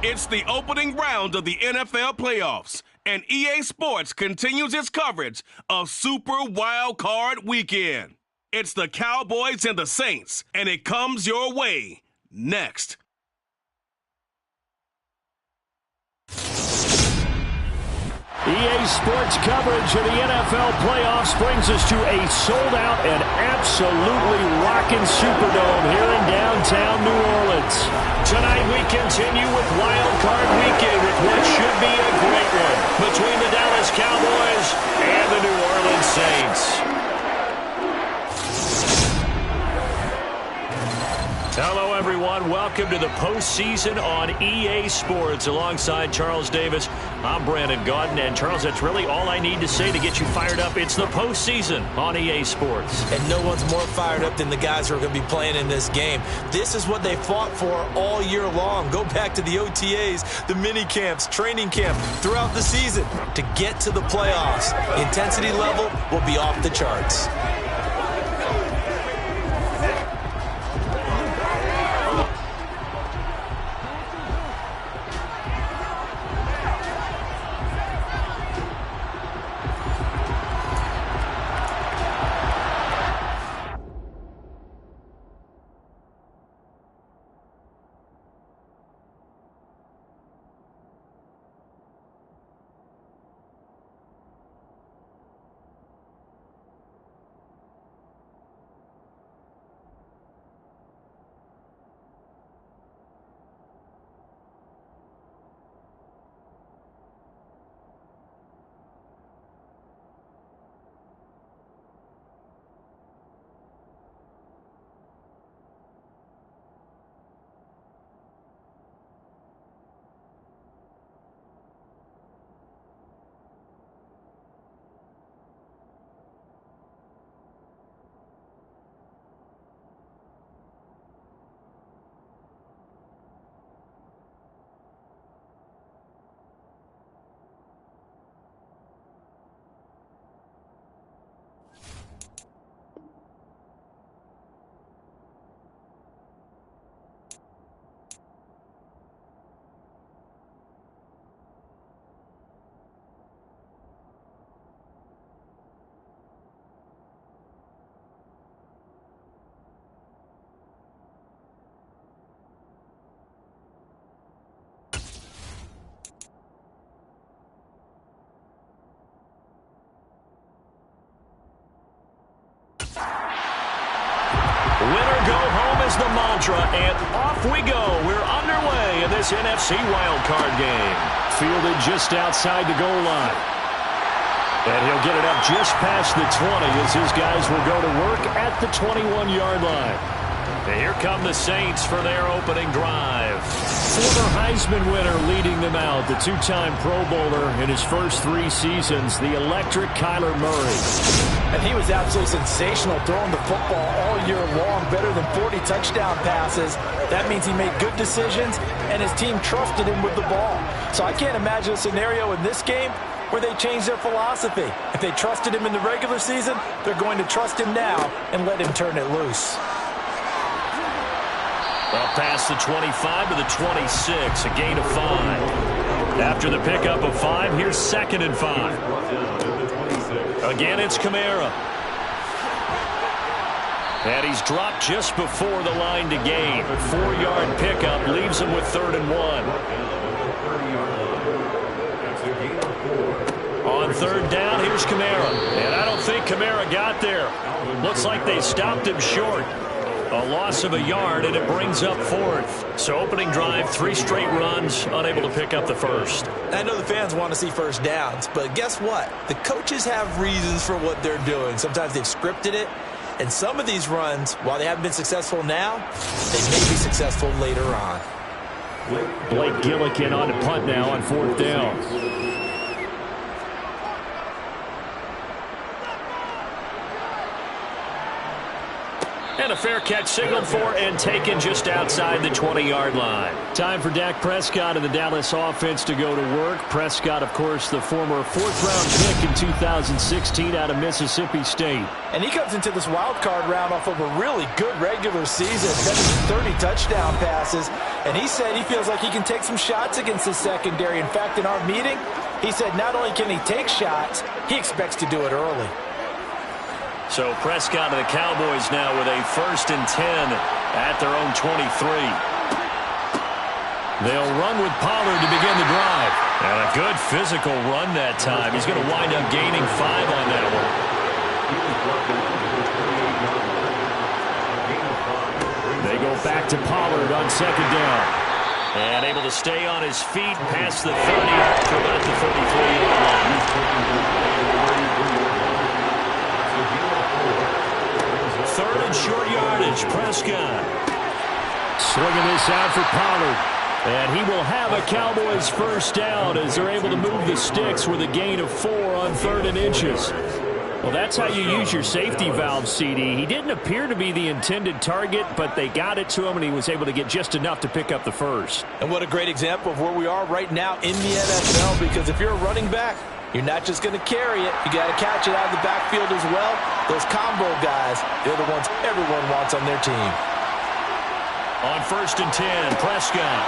It's the opening round of the NFL playoffs, and EA Sports continues its coverage of Super Wildcard Weekend. It's the Cowboys and the Saints, and it comes your way next. EA Sports coverage of the NFL playoffs brings us to a sold-out and absolutely rocking Superdome here in downtown New Orleans. Tonight we continue with Wild Card Weekend with what should be a great one between the Dallas Cowboys and the New Orleans Saints. Hello, everyone. Welcome to the postseason on EA Sports. Alongside Charles Davis, I'm Brandon Gaudin. And, Charles, that's really all I need to say to get you fired up. It's the postseason on EA Sports. And no one's more fired up than the guys who are going to be playing in this game. This is what they fought for all year long. Go back to the OTAs, the mini camps, training camp, throughout the season to get to the playoffs. The intensity level will be off the charts. Winner go home is the mantra, and off we go. We're underway in this NFC wildcard game. Fielded just outside the goal line. And he'll get it up just past the 20 as his guys will go to work at the 21-yard line. And here come the Saints for their opening drive. Former Heisman winner leading them out, the two-time Pro Bowler in his first 3 seasons, the electric Kyler Murray. And he was absolutely sensational throwing the football all year long, better than 40 touchdown passes. That means he made good decisions, and his team trusted him with the ball. So I can't imagine a scenario in this game where they change their philosophy. If they trusted him in the regular season, they're going to trust him now and let him turn it loose. Well, past the 25 to the 26, a gain of 5. After the pickup of 5, here's 2nd and 5. Again, it's Kamara. And he's dropped just before the line to gain. 4-yard pickup leaves him with 3rd and 1. On 3rd down, here's Kamara. And I don't think Kamara got there. Looks like they stopped him short. A loss of a yard, and it brings up 4th. So opening drive, 3 straight runs, unable to pick up the first. I know the fans want to see first downs, but guess what? The coaches have reasons for what they're doing. Sometimes they've scripted it, and some of these runs, while they haven't been successful now, they may be successful later on. Blake Gillikin on the punt now on 4th down. And a fair catch signaled for and taken just outside the 20-yard line. Time for Dak Prescott and the Dallas offense to go to work. Prescott, of course, the former fourth-round pick in 2016 out of Mississippi State. And he comes into this wild card round off of a really good regular season, 30 touchdown passes. And he said he feels like he can take some shots against his secondary. In fact, in our meeting, he said not only can he take shots, he expects to do it early. So Prescott and the Cowboys now with a 1st and 10 at their own 23. They'll run with Pollard to begin the drive. And a good physical run that time. He's going to wind up gaining 5 on that one. They go back to Pollard on 2nd down. And able to stay on his feet past the 30 to about the 33-yard line. 3rd and short yardage. Prescott swinging this out for Pollard. And he will have a Cowboys 1st down as they're able to move the sticks with a gain of 4 on 3rd and inches. Well, that's how you use your safety valve, CD. He didn't appear to be the intended target, but they got it to him, and he was able to get just enough to pick up the 1st. And what a great example of where we are right now in the NFL, because if you're a running back, you're not just going to carry it. You got to catch it out of the backfield as well. Those combo guys, they're the ones everyone wants on their team. On 1st and 10, Prescott.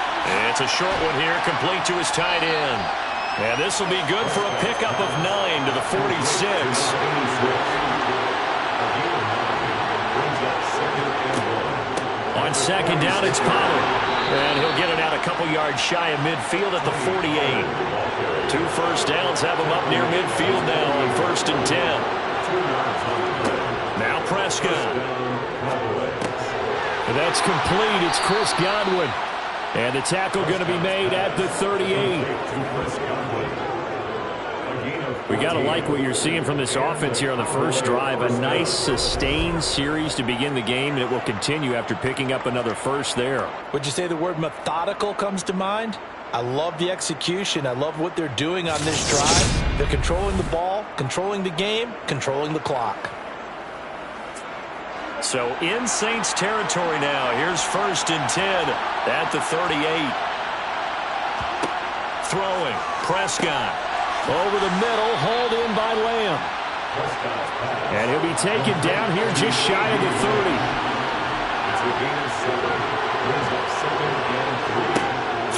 It's a short one here, complete to his tight end. And this will be good for a pickup of 9 to the 46. On 2nd down, it's Pollard. And he'll get it out a couple yards shy of midfield at the 48. 2 first downs have him up near midfield now on 1st and 10. Now Prescott. And that's complete. It's Chris Godwin. And the tackle going to be made at the 38. We got to like what you're seeing from this offense here on the first drive. A nice sustained series to begin the game, and it will continue after picking up another 1st there. Would you say the word methodical comes to mind? I love the execution. I love what they're doing on this drive. They're controlling the ball, controlling the game, controlling the clock. So in Saints territory now. Here's 1st and 10 at the 38. Throwing. Prescott. Over the middle, hauled in by Lamb. And he'll be taken down here just shy of the 30.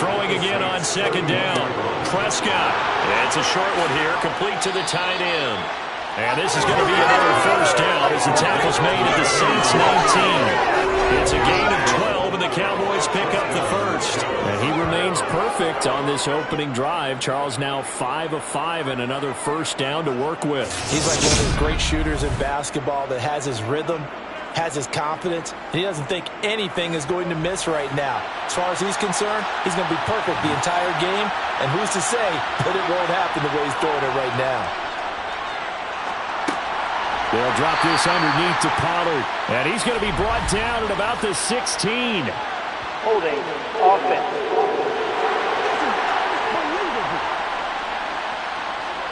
Throwing again on 2nd down. Prescott. It's a short one here, complete to the tight end. And this is going to be another 1st down as the tackle's made at the Saints 19. It's a gain of 12, and the Cowboys pick up the 1st. And he remains perfect on this opening drive. Charles now 5 of 5 and another 1st down to work with. He's like one of those great shooters in basketball that has his rhythm, has his confidence, and he doesn't think anything is going to miss right now. As far as he's concerned, he's going to be perfect the entire game, and who's to say that it won't happen the way he's throwing it right now. They'll drop this underneath to Pollard, and he's going to be brought down at about the 16. Holding offense.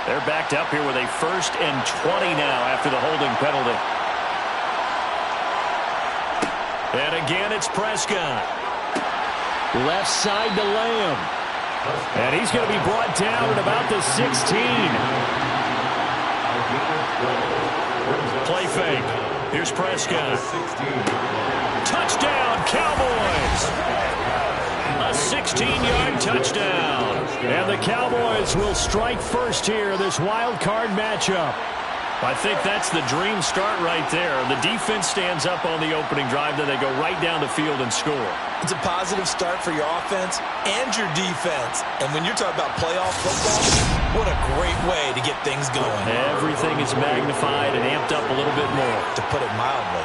They're backed up here with a 1st and 20 now after the holding penalty. And again, it's Prescott. Left side to Lamb. And he's going to be brought down at about the 16. Play fake. Here's Prescott. Touchdown, Cowboys! A 16-yard touchdown. And the Cowboys will strike first here in this wild card matchup. I think that's the dream start right there. The defense stands up on the opening drive, then they go right down the field and score. It's a positive start for your offense and your defense. And when you're talking about playoff football, what a great way to get things going. Everything is magnified and amped up a little bit more. To put it mildly.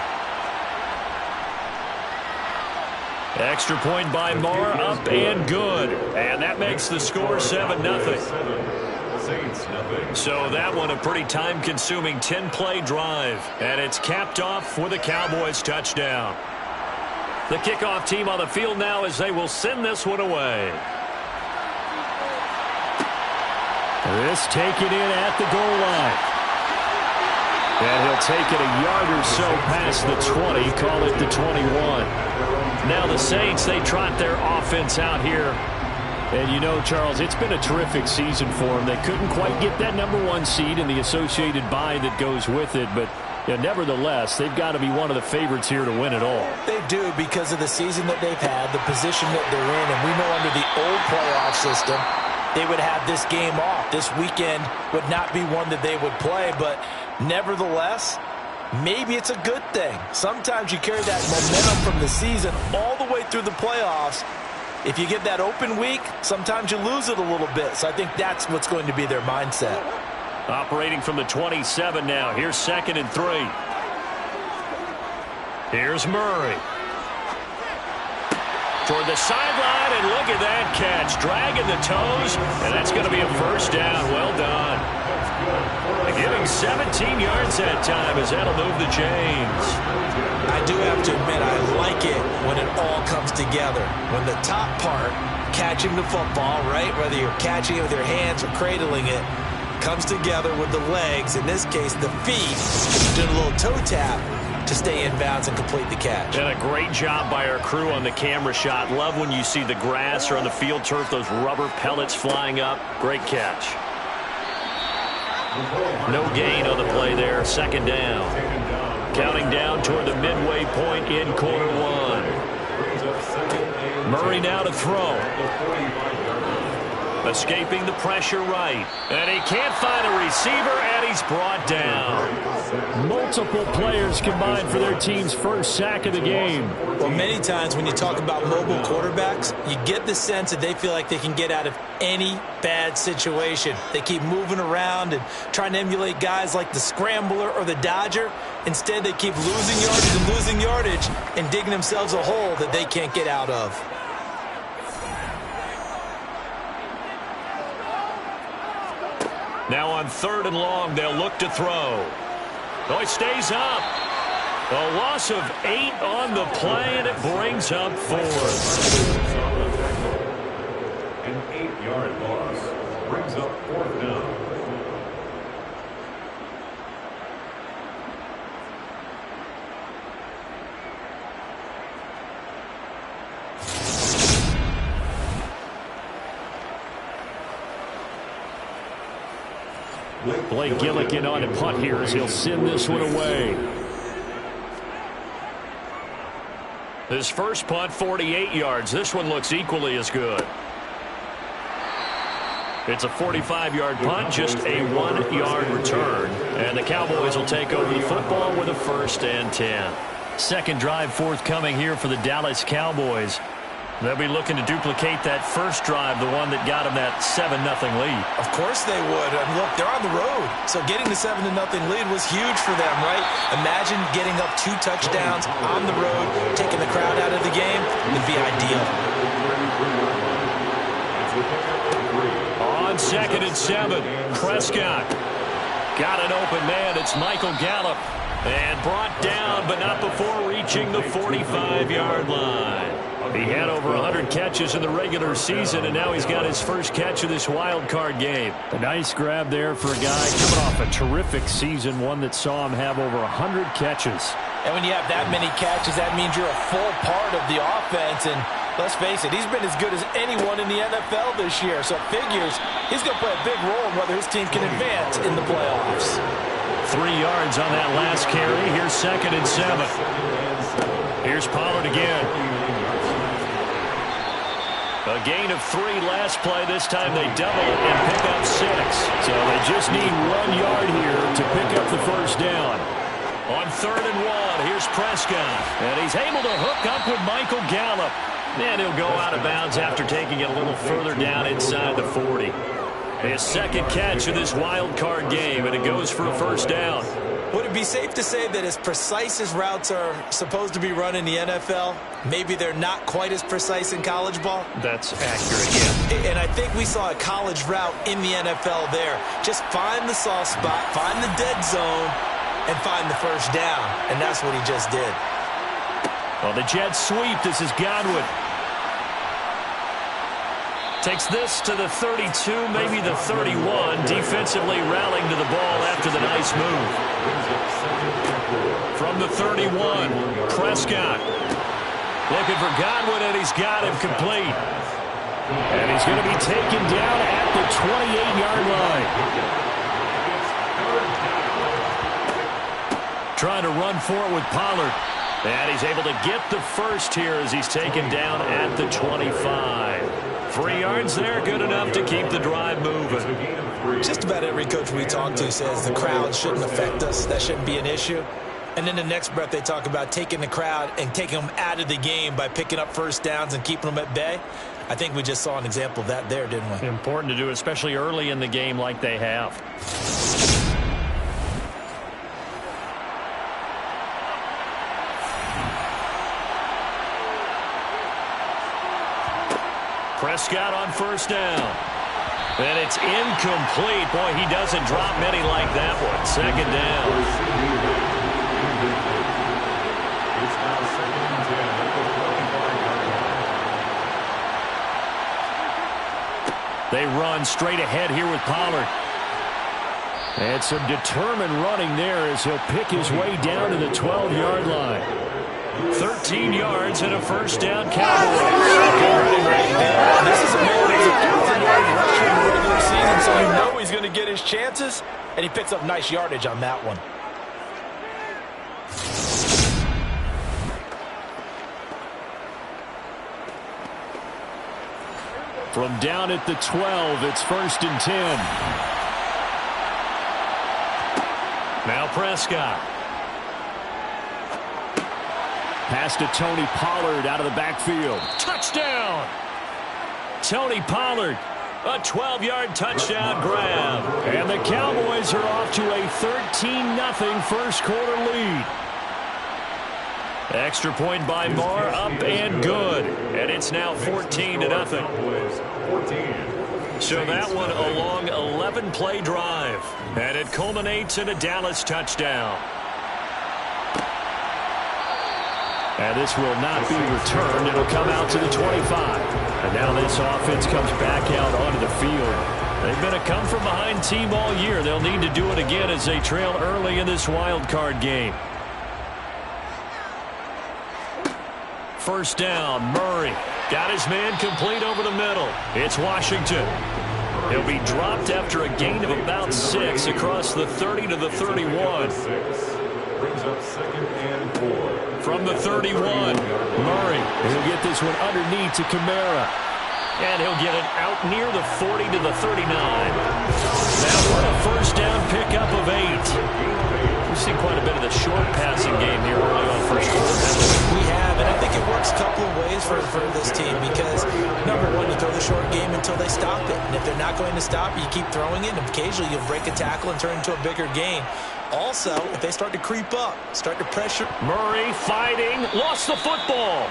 Extra point by Marr, up and good. And that makes the score 7-0. So that one a pretty time-consuming 10-play drive. And it's capped off with a Cowboys touchdown. The kickoff team on the field now as they will send this one away. This taken in at the goal line. And he'll take it a yard or so past the 20, call it the 21. Now the Saints, they trot their offense out here. And you know, Charles, it's been a terrific season for them. They couldn't quite get that #1 seed and the associated bye that goes with it, but nevertheless, they've got to be one of the favorites here to win it all. They do, because of the season that they've had, the position that they're in, and we know under the old playoff system, they would have this game off. This weekend would not be one that they would play, but nevertheless, maybe it's a good thing. Sometimes you carry that momentum from the season all the way through the playoffs. If you get that open week, sometimes you lose it a little bit. So I think that's what's going to be their mindset. Operating from the 27 now. Here's 2nd and 3. Here's Murray. Toward the sideline, and look at that catch. Dragging the toes, and that's going to be a first down. Well done. Giving 17 yards that time as that'll move the chains. I do have to admit, I like it when it all comes together. When the top part, catching the football, right, whether you're catching it with your hands or cradling it, comes together with the legs, in this case the feet, doing a little toe tap to stay in bounds and complete the catch. And a great job by our crew on the camera shot. Love when you see the grass or on the field turf, those rubber pellets flying up. Great catch. No gain on the play there. 2nd down. Counting down toward the midway point in quarter 1. Murray now to throw. Escaping the pressure right. And he can't find a receiver, and he's brought down. Multiple players combined for their team's first sack of the game. Well, many times when you talk about mobile quarterbacks, you get the sense that they feel like they can get out of any bad situation. They keep moving around and trying to emulate guys like the scrambler or the dodger. Instead, they keep losing yardage and digging themselves a hole that they can't get out of. Now on 3rd and long, they'll look to throw. Oh, it stays up. A loss of 8 on the play, and it brings up 4th. An 8-yard loss brings up 4th down. Blake Gillikin on a punt here as he'll send this one away. His first punt, 48 yards. This one looks equally as good. It's a 45-yard punt, just a 1-yard return. And the Cowboys will take over the football with a 1st and 10. Second drive forthcoming here for the Dallas Cowboys. They'll be looking to duplicate that first drive, the one that got them that 7-0 lead. Of course they would. Look, they're on the road. So getting the 7-0 lead was huge for them, right? Imagine getting up 2 touchdowns on the road, taking the crowd out of the game. Would be ideal. On 2nd and 7, Prescott. Got an open man. It's Michael Gallup. And brought down, but not before reaching the 45-yard line. He had over 100 catches in the regular season, and now he's got his first catch of this wild card game. A nice grab there for a guy coming off a terrific season, one that saw him have over 100 catches. And when you have that many catches, that means you're a full part of the offense. And let's face it, he's been as good as anyone in the NFL this year. So it figures he's going to play a big role in whether his team can advance in the playoffs. 3 yards on that last carry. Here's 2nd and 7. Here's Pollard again. A gain of 3 last play. This time they double it and pick up 6. So they just need 1 yard here to pick up the first down. On 3rd and 1, here's Prescott. And he's able to hook up with Michael Gallup. And he'll go out of bounds after taking it a little further down inside the 40. His second catch of this wild card game, and it goes for a first down. Would it be safe to say that as precise as routes are supposed to be run in the NFL, maybe they're not quite as precise in college ball? That's accurate, yeah. And I think we saw a college route in the NFL there. Just find the soft spot, find the dead zone, and find the first down. And that's what he just did. Well, the jet sweep. This is Godwin. Takes this to the 32, maybe the 31. Defensively rallying to the ball after the nice move. From the 31, Prescott. Looking for Godwin, and he's got him complete. And he's going to be taken down at the 28-yard line. Trying to run for it with Pollard. And he's able to get the first here as he's taken down at the 25. 3 yards there, good enough to keep the drive moving. Just about every coach we talk to says the crowd shouldn't affect us. That shouldn't be an issue. And then the next breath they talk about taking the crowd and taking them out of the game by picking up first downs and keeping them at bay. I think we just saw an example of that there, didn't we? Important to do, especially early in the game like they have. Prescott on first down. And it's incomplete. Boy, he doesn't drop many like that one. Second down. They run straight ahead here with Pollard. And some determined running there as he'll pick his way down to the 12-yard line. 13 yards and a first down, Cowboys. This is a man who's a 1,000-yard rusher in the regular season, so you know he's going to get his chances, and he picks up nice yardage on that one. From down at the 12, it's 1st and 10. Now Prescott. Pass to Tony Pollard out of the backfield. Touchdown! Tony Pollard, a 12-yard touchdown grab. And the Cowboys are off to a 13-0 first quarter lead. Extra point by Moore, up and good. And it's now 14-0. So that one a long 11-play drive. And it culminates in a Dallas touchdown. And this will not be returned. It'll come out to the 25. And now this offense comes back out onto the field. They've been a come-from-behind team all year. They'll need to do it again as they trail early in this wild card game. First down, Murray. Got his man complete over the middle. It's Washington. He'll be dropped after a gain of about 6 across the 30 to the 31. Brings up 2nd and 4. From the 31, Murray. He'll get this one underneath to Kamara. And he'll get it out near the 40 to the 39. Now for a first down pickup of 8. We've seen quite a bit of the short passing game here early on first quarter. We have, and I think it works a couple of ways for this team because, number one, you throw the short game until they stop it. And if they're not going to stop it, you keep throwing it, and occasionally you'll break a tackle and turn it into a bigger gain. Also, if they start to creep up, start to pressure. Murray fighting, lost the football.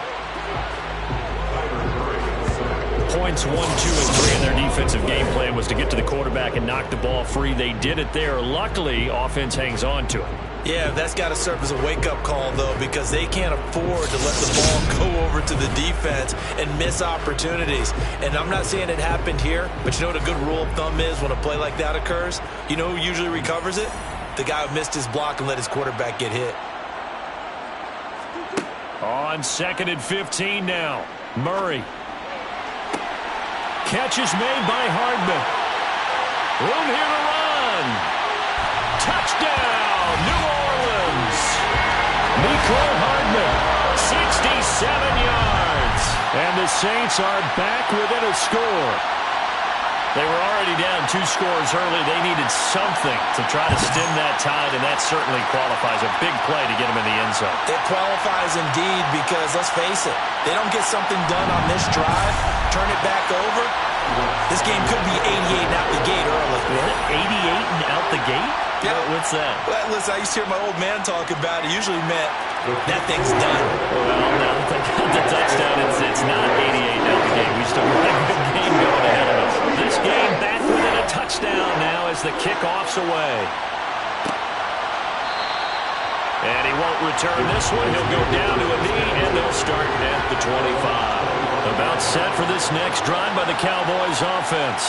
Points 1, 2, and 3 in their defensive game plan was to get to the quarterback and knock the ball free. They did it there. Luckily, offense hangs on to it. Yeah, that's got to serve as a wake-up call, though, because they can't afford to let the ball go over to the defense and miss opportunities. And I'm not saying it happened here, but you know what a good rule of thumb is when a play like that occurs? You know who usually recovers it? The guy who missed his block and let his quarterback get hit. On 2nd and 15 now. Murray. Catch is made by Hardman. Room here to run. Touchdown, New Orleans. Mecole Hardman, 67 yards. And the Saints are back within a score. They were already down 2 scores early. They needed something to try to stem that tide, and that certainly qualifies. A big play to get them in the end zone. It qualifies indeed because, let's face it, they don't get something done on this drive, turn it back over, this game could be 88 and out the gate early. 88 and out the gate? Yeah. What's that? Well, listen, I used to hear my old man talk about it. It usually meant that thing's done. Well, no, the touchdown, it's not 88 and out the gate. We still got a good game going ahead of us. This game back within a touchdown now as the kickoff's away. And he won't return this one. He'll go down to a knee, and they'll start at the 25. About set for this next drive by the Cowboys offense.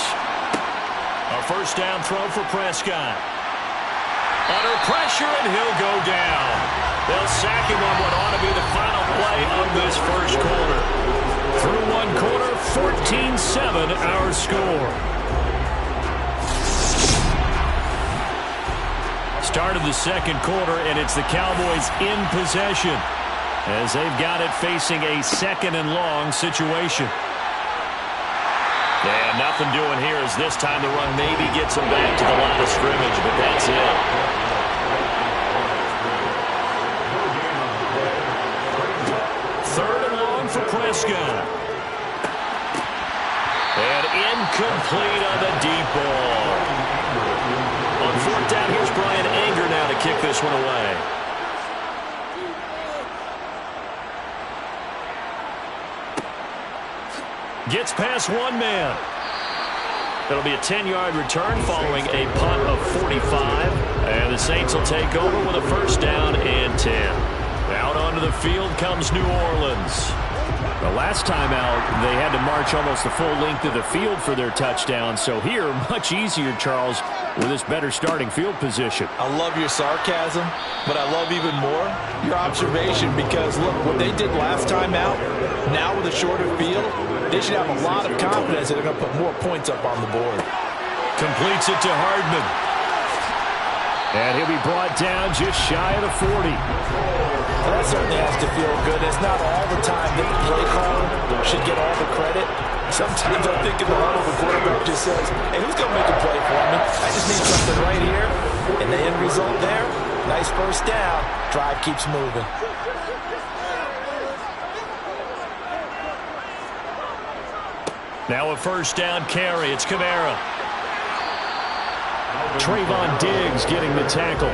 A first down throw for Prescott. Under pressure, and he'll go down. They'll sack him on what ought to be the final play of this first quarter. Through one quarter, 14-7 our score. Start of the second quarter, and it's the Cowboys in possession as they've got it facing a second and long situation. Yeah, nothing doing here as this time the run maybe gets them back to the line of scrimmage, but that's it. Third and long for Prescott. And incomplete on the deep ball. On fourth down, here's Brian Anger now to kick this one away. Gets past one man. It'll be a 10-yard return following a punt of 45. And the Saints will take over with a first down and 10. Out onto the field comes New Orleans. The last time out, they had to march almost the full length of the field for their touchdown. So here, much easier, Charles, with this better starting field position. I love your sarcasm, but I love even more your observation because, look, what they did last time out, now with a shorter field, they should have a lot of confidence that they're going to put more points up on the board. Completes it to Hardman. And he'll be brought down just shy of the 40. Well, that certainly has to feel good. It's not all the time that the play caller should get all the credit. Sometimes I think in the huddle, the quarterback just says, hey, who's going to make a play for me? I just need something right here. And the end result there, nice first down. Drive keeps moving. Now a first down carry. It's Kamara. Trayvon Diggs getting the tackle.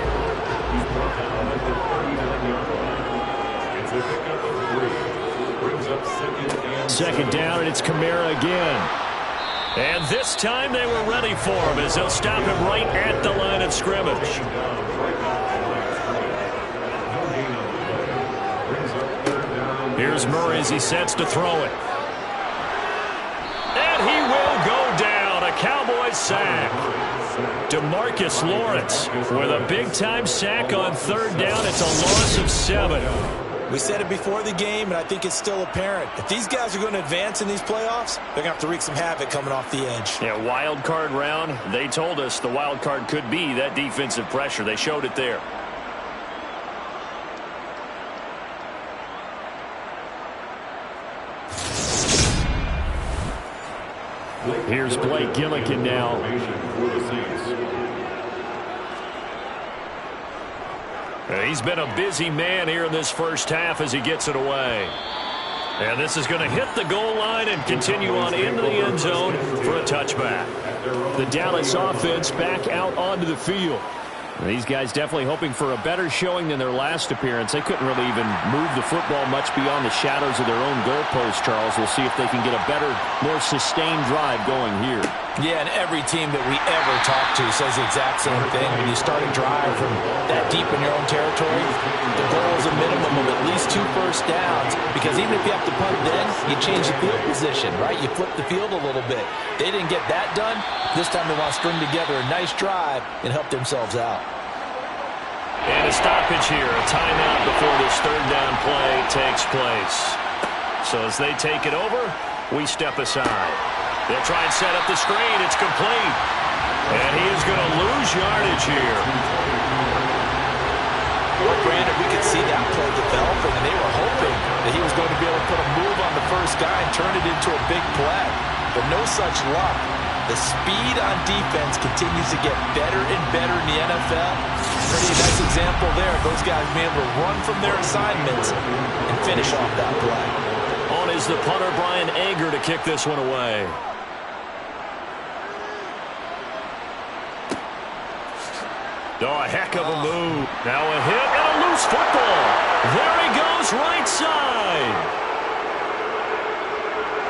Second down, and it's Kamara again. And this time they were ready for him as they'll stop him right at the line of scrimmage. Here's Murray as he sets to throw it. And he will go down. A Cowboys sack. DeMarcus Lawrence with a big-time sack on third down. It's a loss of 7. We said it before the game, and I think it's still apparent. If these guys are going to advance in these playoffs, they're going to have to wreak some havoc coming off the edge. Yeah, wild card round. They told us the wild card could be that defensive pressure. They showed it there. Here's Blake Gillikin now. He's been a busy man here in this first half as he gets it away. And this is going to hit the goal line and continue on into the end zone for a touchback. The Dallas offense back out onto the field. These guys definitely hoping for a better showing than their last appearance. They couldn't really even move the football much beyond the shadows of their own goalpost, Charles. We'll see if they can get a better, more sustained drive going here. Yeah, and every team that we ever talk to says the exact same thing. When you start a drive from that deep in your own territory, the goal is a minimum of at least 2 first downs, because even if you have to punt then, you change the field position, right? You flip the field a little bit. They didn't get that done. This time they want to string together a nice drive and help themselves out. And a stoppage here, a timeout before this third down play takes place. So as they take it over, we step aside. They'll try and set up the screen. It's complete. And he is going to lose yardage here. Well, Brandon, we could see that play developing, and they were hoping that he was going to be able to put a move on the first guy and turn it into a big play. But no such luck. The speed on defense continues to get better and better in the NFL. Pretty nice example there of those guys being able to run from their assignments and finish off that play. On is the punter, Brian Anger, to kick this one away. Oh, a heck of a move. Now a hit and a loose football. There he goes, right side.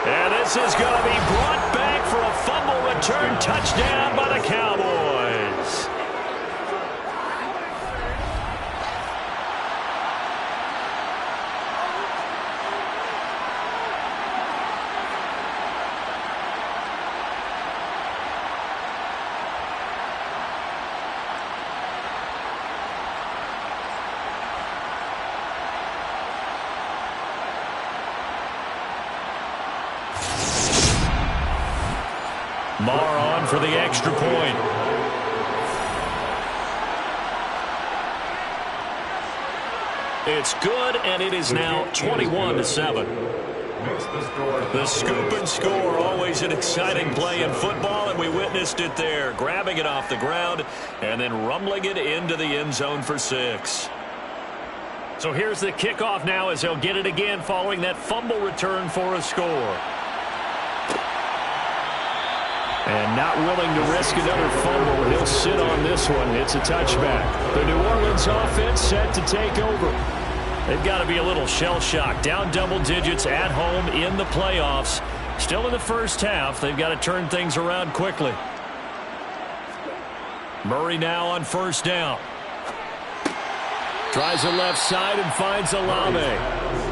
And this is going to be brought back for a fumble return touchdown by the Cowboys. Marr on for the extra point. It's good, and it is now 21-7. The scoop and score, always an exciting play in football, and we witnessed it there, grabbing it off the ground and then rumbling it into the end zone for 6. So here's the kickoff now as he'll get it again following that fumble return for a score. And not willing to risk another fumble, he'll sit on this one. It's a touchback. The New Orleans offense set to take over. They've got to be a little shell-shocked. Down double digits at home in the playoffs. Still in the first half. They've got to turn things around quickly. Murray now on first down. Tries the left side and finds Alame.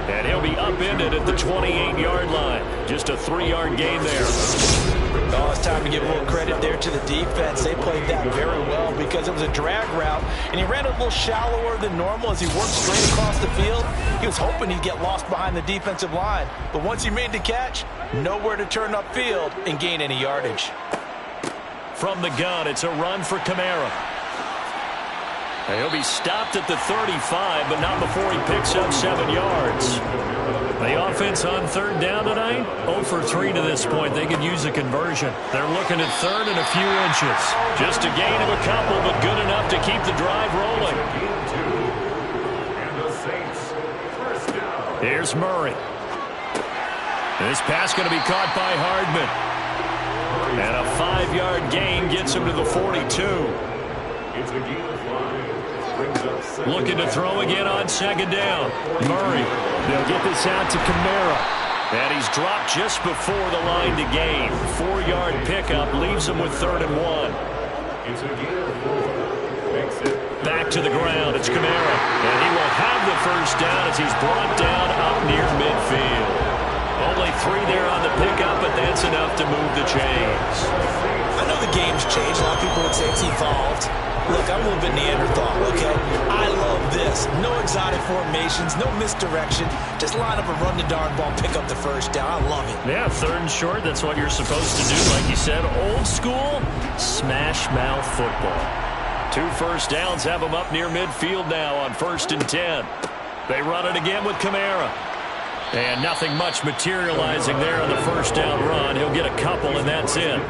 And he'll be upended at the 28-yard line. Just a 3-yard gain there. Oh, it's time to give a little credit there to the defense. They played that very well because it was a drag route, and he ran a little shallower than normal as he worked straight across the field. He was hoping he'd get lost behind the defensive line, but once he made the catch, nowhere to turn upfield and gain any yardage. From the gun, it's a run for Kamara. And he'll be stopped at the 35, but not before he picks up 7 yards. The offense on third down tonight, 0 for 3 to this point. They could use a conversion. They're looking at third and a few inches. Just a gain of a couple, but good enough to keep the drive rolling. Here's Murray. This pass going to be caught by Hardman. And a 5-yard gain gets him to the 42. It's a gain of 5. Looking to throw again on second down. Murray. They'll get this out to Kamara. And he's dropped just before the line to gain. 4-yard pickup leaves him with 3rd and 1. It's a gain of 4. Makes it back to the ground. It's Kamara. And he will have the first down as he's brought down up near midfield. Only 3 there on the pickup, but that's enough to move the chains. I know the game's changed. A lot of people would say it's evolved. Look, I'm a little bit Neanderthal, okay? I love this. No exotic formations, no misdirection. Just line up and run the darn ball, pick up the first down. I love it. Yeah, 3rd and short, that's what you're supposed to do. Like you said, old school, smash mouth football. 2 first downs have them up near midfield now on 1st and 10. They run it again with Kamara. And nothing much materializing there on the first down run. He'll get a couple, and that's it.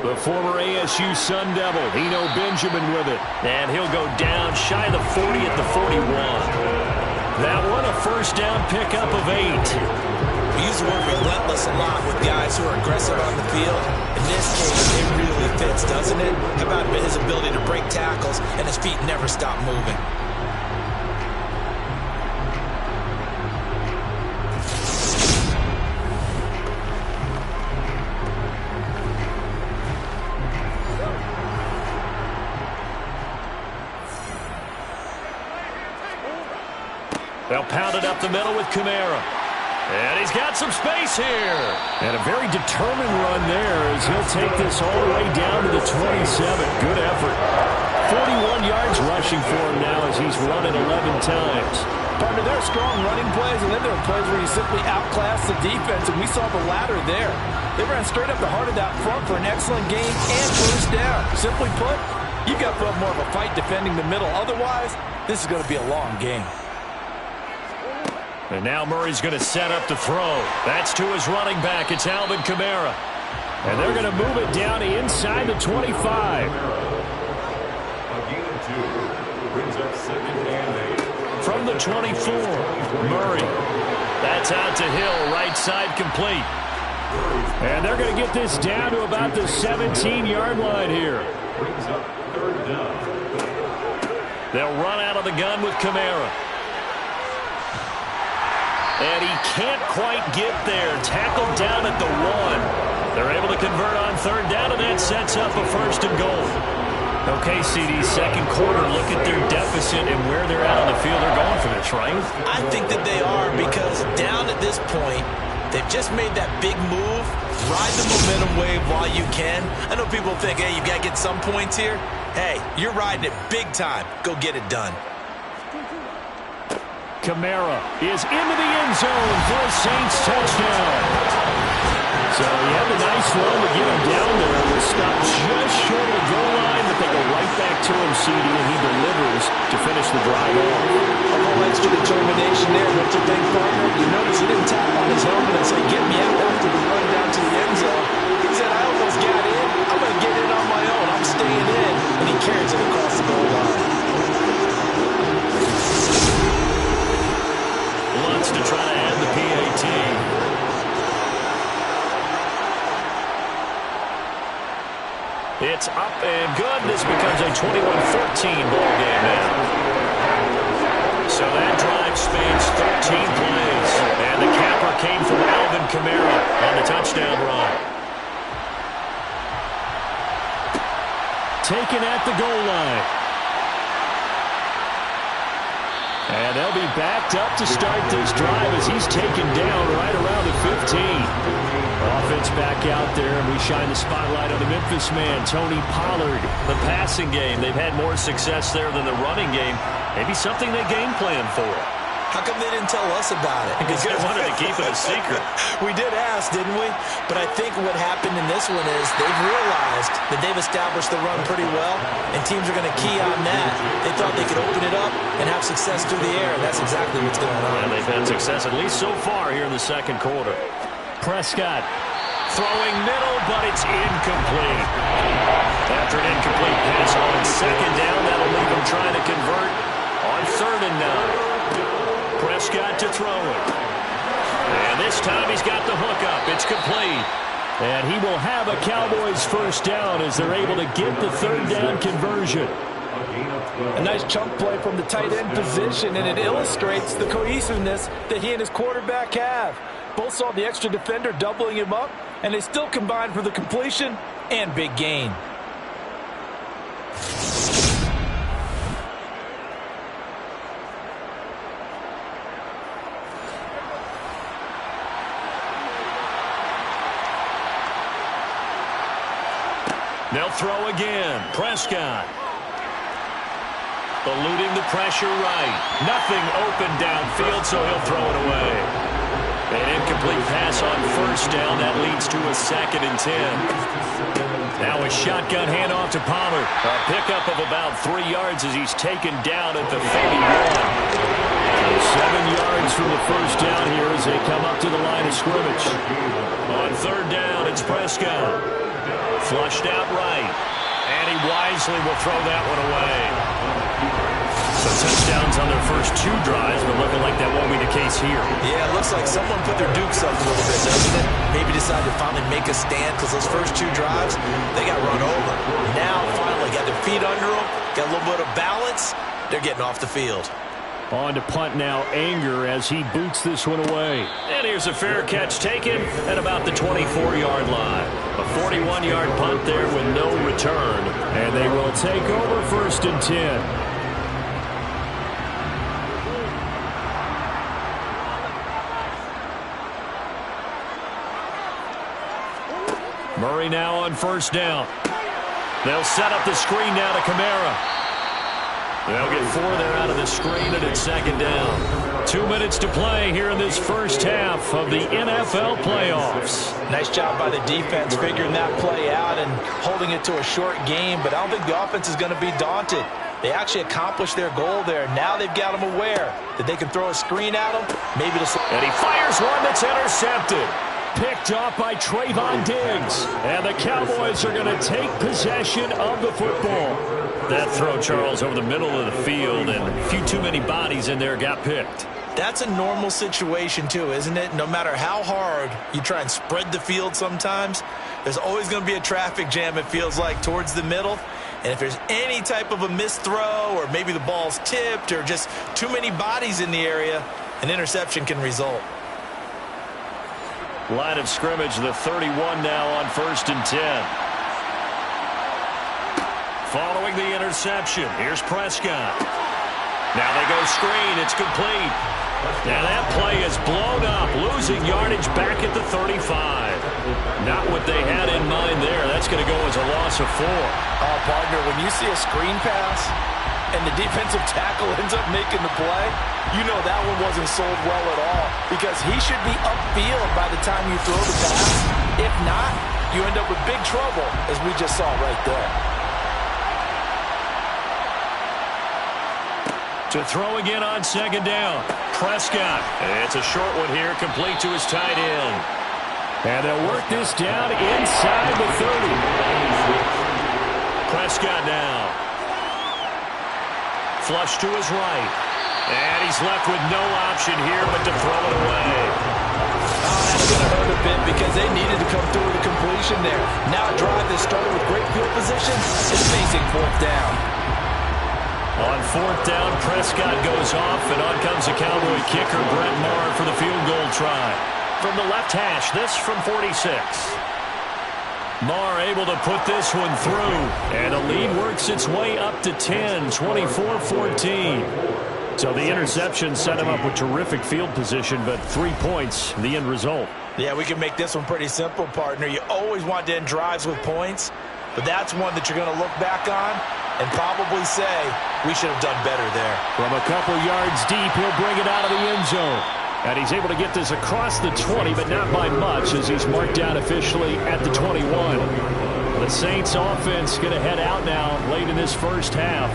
The former ASU Sun Devil, Eno Benjamin with it. And he'll go down shy of the 40 at the 41. That one a first down pickup of 8. We use the word relentless a lot with guys who are aggressive on the field. In this case, it really fits, doesn't it? How about his ability to break tackles and his feet never stop moving? They'll pound it up the middle with Kamara. And he's got some space here. And a very determined run there as he'll take this all the way down to the 27. Good effort. 41 yards rushing for him now as he's run it 11 times. Partner, there are strong running plays, and then there are plays where you simply outclass the defense, and we saw the latter there. They ran straight up the heart of that front for an excellent gain and first down. Simply put, you've got to put up more of a fight defending the middle. Otherwise, this is going to be a long game. And now Murray's going to set up to throw. That's to his running back. It's Alvin Kamara. And they're going to move it down inside the 25. A gain of 2 brings up 2nd and 8. From the 24, Murray. That's out to Hill, right side complete. And they're going to get this down to about the 17-yard line here. Brings up 3rd down. They'll run out of the gun with Kamara. And he can't quite get there. Tackled down at the 1. They're able to convert on 3rd down, and that sets up a 1st and goal. Okay, CD, second quarter, look at their deficit and where they're at on the field. They're going for this, right? I think that they are, because down at this point, they've just made that big move. Ride the momentum wave while you can. I know people think, hey, you got to get some points here. Hey, you're riding it big time. Go get it done. Kamara is into the end zone for a Saints touchdown. So he had a nice run to get him down there. He was stopped just short of the goal line, but they go right back to him, CD, and he delivers to finish the drive off. A little extra determination there. Don't you think, partner? You notice he didn't tap on his helmet and say, get me out after the run down to the end zone. He said, I almost got in. I'm going to get in on my own. I'm staying in. And he carries it across the goal line. Lutz to try to add the PAT. It's up and good. This becomes a 21-14 ball game now. So that drive spans 13 plays. And the capper came from Alvin Kamara on the touchdown run. Taken at the goal line. And they'll be backed up to start this drive as he's taken down right around the 15. Offense back out there, and we shine the spotlight on the Memphis man, Tony Pollard. The passing game, they've had more success there than the running game. Maybe something they game plan for. How come they didn't tell us about it? Because they wanted to keep it a secret. We did ask, didn't we? But I think what happened in this one is they've realized that they've established the run pretty well, and teams are going to key on that. They thought they could open it up and have success through the air, and that's exactly what's going on. And they've had success, at least so far, here in the second quarter. Prescott throwing middle, but it's incomplete. After an incomplete pass on second down, that'll leave him trying to convert on 3rd and 9. Prescott to throw it. And this time he's got the hook up. It's complete. And he will have a Cowboys first down as they're able to get the 3rd down conversion. A nice chunk play from the tight end position, and it illustrates the cohesiveness that he and his quarterback have. Both saw the extra defender doubling him up, and they still combined for the completion and big gain. They'll throw again. Prescott. Eluding the pressure right. Nothing open downfield, so he'll throw it away. An incomplete pass on 1st down. That leads to a 2nd and 10. Now a shotgun handoff to Pollard. A pickup of about 3 yards as he's taken down at the 31. 7 yards from the first down here as they come up to the line of scrimmage. On 3rd down, it's Prescott. Flushed out right. And he wisely will throw that one away. So touchdowns on their first 2 drives, but looking like that won't be the case here. Yeah, it looks like someone put their dukes up a little bit, doesn't it? Maybe decided to finally make a stand because those first 2 drives, they got run over. Now, finally, got their feet under them, got a little bit of balance. They're getting off the field. On to punt now, Anger, as he boots this one away. And here's a fair catch taken at about the 24-yard line. A 41-yard punt there with no return. And they will take over 1st and 10. Murray now on 1st down. They'll set up the screen now to Kamara. They'll get 4 there out of the screen, and it's 2nd down. 2 minutes to play here in this first half of the NFL playoffs. Nice job by the defense figuring that play out and holding it to a short game, but I don't think the offense is going to be daunted. They actually accomplished their goal there. Now they've got them aware that they can throw a screen at them. Maybe and he fires one that's intercepted. Picked off by Trayvon Diggs. And the Cowboys are going to take possession of the football. That throw, Charles, over the middle of the field, and a few too many bodies in there got picked. That's a normal situation, too, isn't it? No matter how hard you try and spread the field sometimes, there's always going to be a traffic jam, it feels like, towards the middle. And if there's any type of a missed throw or maybe the ball's tipped or just too many bodies in the area, an interception can result. Line of scrimmage, the 31 now on 1st and 10. Following the interception, here's Prescott. Now they go screen. It's complete. Now that play is blown up, losing yardage back at the 35. Not what they had in mind there. That's going to go as a loss of 4. Partner, when you see a screen pass and the defensive tackle ends up making the play, you know that one wasn't sold well at all because he should be upfield by the time you throw the pass. If not, you end up with big trouble, as we just saw right there. To throw again on second down. Prescott. It's a short one here, complete to his tight end. And they'll work this down inside the 30. Prescott now. Flush to his right. And he's left with no option here but to throw it away. That's going to hurt a bit because they needed to come through with a completion there. Now a drive that started with great field position is facing fourth down. On fourth down, Prescott goes off, and on comes the Cowboy kicker, Brett Maher, for the field goal try. From the left hash, this from 46. Maher able to put this one through, and a lead works its way up to 10, 24-14. So the interception set him up with terrific field position, but 3 points, the end result. Yeah, we can make this one pretty simple, partner. You always want to end drives with points, but that's one that you're going to look back on and probably say, we should have done better there. From a couple yards deep, he'll bring it out of the end zone. And he's able to get this across the 20, but not by much, as he's marked down officially at the 21. The Saints offense going to head out now late in this first half.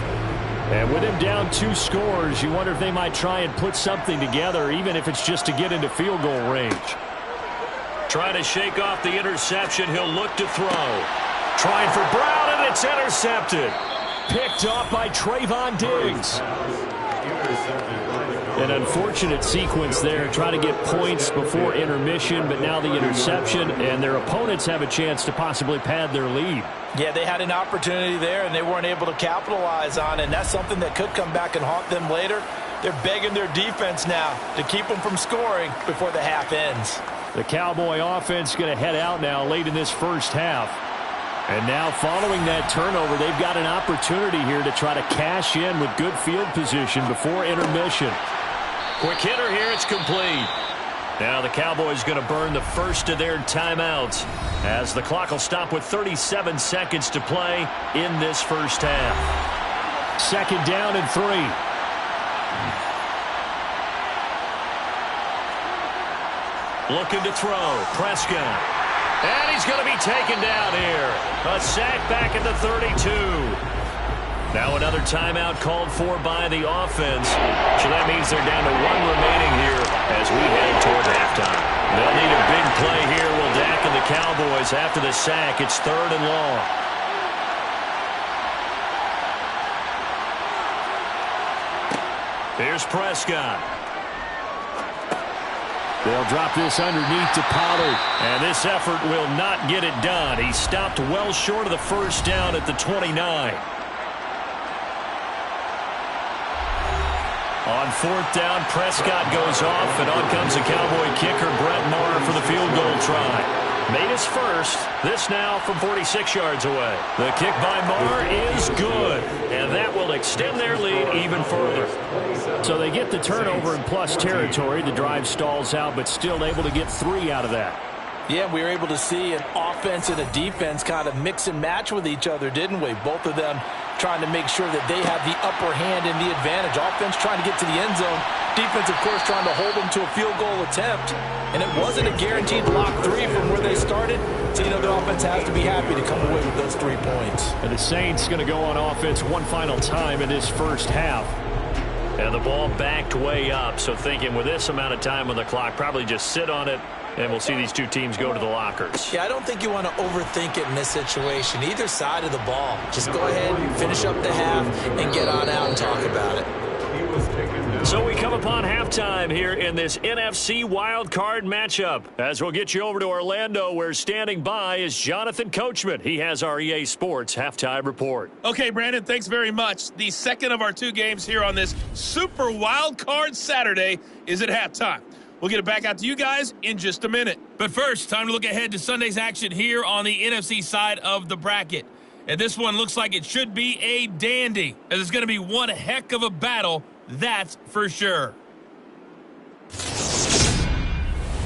And with him down 2 scores, you wonder if they might try and put something together, even if it's just to get into field goal range. Trying to shake off the interception, he'll look to throw. Trying for Brown, and it's intercepted. Picked off by Trayvon Diggs. An unfortunate sequence there, trying to get points before intermission, but now the interception, and their opponents have a chance to possibly pad their lead. Yeah, they had an opportunity there, and they weren't able to capitalize on it, and that's something that could come back and haunt them later. They're begging their defense now to keep them from scoring before the half ends. The Cowboy offense going to head out now late in this first half. And now following that turnover, they've got an opportunity here to try to cash in with good field position before intermission. Quick hitter here, it's complete. Now the Cowboys going to burn the first of their timeouts as the clock will stop with 37 seconds to play in this first half. Second down and 3. Looking to throw, Prescott. And he's going to be taken down here. A sack back at the 32. Now another timeout called for by the offense. So that means they're down to 1 remaining here as we head toward halftime. They'll need a big play here. Will Dak and the Cowboys after the sack. It's 3rd and long. Here's Prescott. They'll drop this underneath to Pollard. And this effort will not get it done. He stopped well short of the first down at the 29. On 4th down, Prescott goes off, and on comes the Cowboy kicker, Brett Maher, for the field goal try. Made his first. This now from 46 yards away. The kick by Maher is good, and that will extend their lead even further. So they get the turnover in plus territory. The drive stalls out, but still able to get 3 out of that. Yeah, we were able to see an offense and a defense kind of mix and match with each other, didn't we? Both of them trying to make sure that they have the upper hand and the advantage. Offense trying to get to the end zone. Defense, of course, trying to hold them to a field goal attempt. And it wasn't a guaranteed lock 3 from where they started. So, you know, the offense has to be happy to come away with those 3 points. And the Saints going to go on offense one final time in this first half. And the ball backed way up. So thinking with this amount of time on the clock, probably just sit on it. And we'll see these 2 teams go to the lockers. Yeah, I don't think you want to overthink it in this situation. Either side of the ball. Just go ahead, finish up the half, and get on out and talk about it. So we come upon halftime here in this NFC wildcard matchup. As we'll get you over to Orlando, where standing by is Jonathan Coachman. He has our EA Sports halftime report. Okay, Brandon, thanks very much. The second of our 2 games here on this Super Wildcard Saturday is at halftime. We'll get it back out to you guys in just a minute. But first, time to look ahead to Sunday's action here on the NFC side of the bracket. And this one looks like it should be a dandy, as it's going to be one heck of a battle, that's for sure.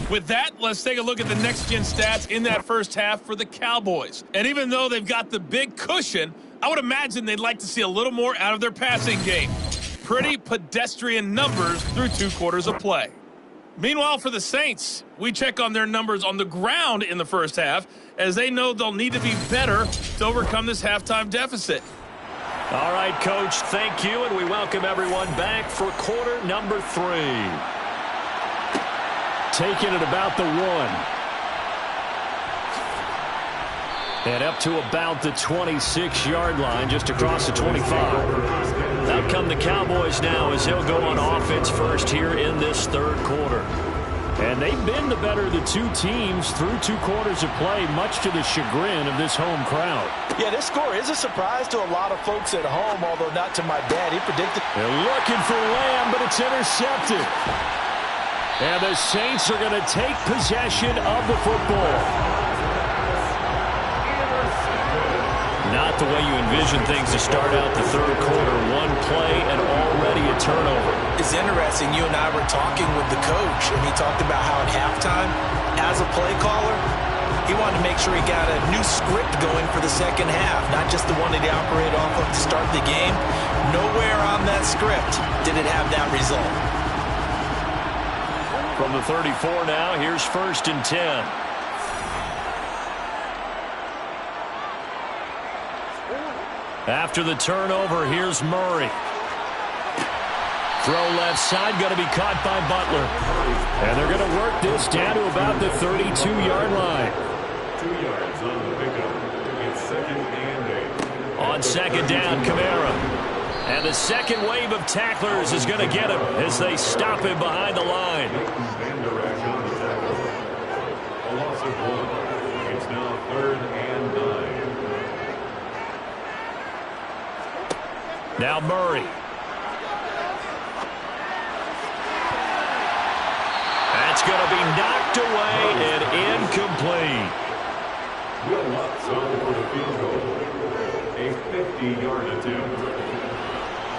With that, let's take a look at the next-gen stats in that first half for the Cowboys. And even though they've got the big cushion I would imagine they'd like to see a little more out of their passing game. Pretty pedestrian numbers through 2 quarters of play. Meanwhile, for the Saints, we check on their numbers on the ground in the first half, as they know they'll need to be better to overcome this halftime deficit. All right, Coach, thank you, and we welcome everyone back for quarter number 3. Taking it about the 1. And up to about the 26-yard line, just across the 25. Out come the Cowboys now as they'll go on offense first here in this third quarter. And they've been the better of the 2 teams through 2 quarters of play, much to the chagrin of this home crowd. Yeah, this score is a surprise to a lot of folks at home, although not to my dad. He predicted. They're looking for Lamb, but it's intercepted. And the Saints are going to take possession of the football. Not the way you envision things to start out the third quarter. 1 play and already a turnover. It's interesting. You and I were talking with the coach, and he talked about how at halftime, as a play caller, he wanted to make sure he got a new script going for the second half, not just the one that he operated off of to start the game. Nowhere on that script did it have that result. From the 34 now, here's 1st and 10. After the turnover, here's Murray. Throw left side, going to be caught by Butler. And they're going to work this down to about the 32-yard line. 2 yards on the pickup. It's 2nd and 8. On 2nd down, Kamara. And the second wave of tacklers is going to get him as they stop him behind the line. Van Der Esch on the tackle. A loss of 1. It's now 3rd and 9. Now Murray. That's going to be knocked away and incomplete. Will Lutz on for the field goal. A 50-yard attempt.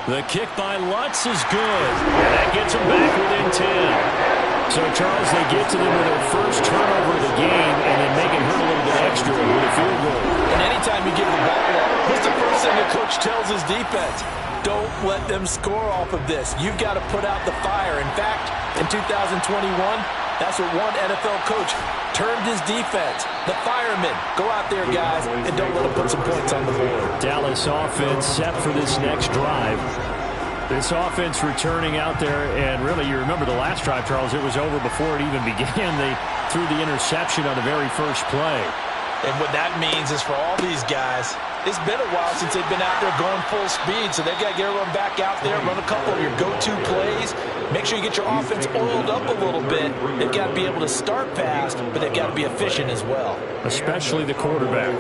The kick by Lutz is good. And that gets them back within 10. So, Charles, they get to them with their first turnover of the game and then make it hurt a little bit extra with a field goal. And anytime you give the ball up, what's the first thing the coach tells his defense? Don't let them score off of this. You've got to put out the fire. In fact, in 2021, that's what one NFL coach termed his defense. The firemen. Go out there, guys, and don't let them put some points on the board. Dallas offense set for this next drive. This offense returning out there, and really, you remember the last drive, Charles, it was over before it even began. They threw the interception on the very first play. And what that means is for all these guys, it's been a while since they've been out there going full speed, so they've got to get everyone back out there, run a couple of your go-to plays. Make sure you get your offense oiled up a little bit. They've got to be able to start fast, but they've got to be efficient as well. Especially the quarterback.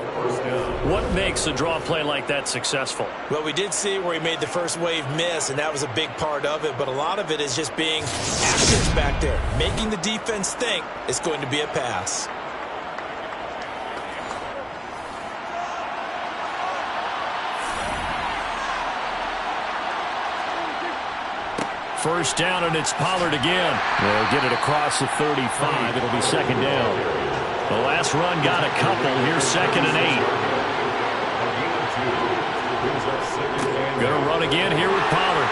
What makes a draw play like that successful? Well, we did see where he made the first wave miss, and that was a big part of it, but a lot of it is just being active back there, making the defense think it's going to be a pass. First down, and it's Pollard again. They'll get it across the 35. It'll be 2nd down. The last run got a couple. Here's 2nd and 8. Going to run again here with Pollard.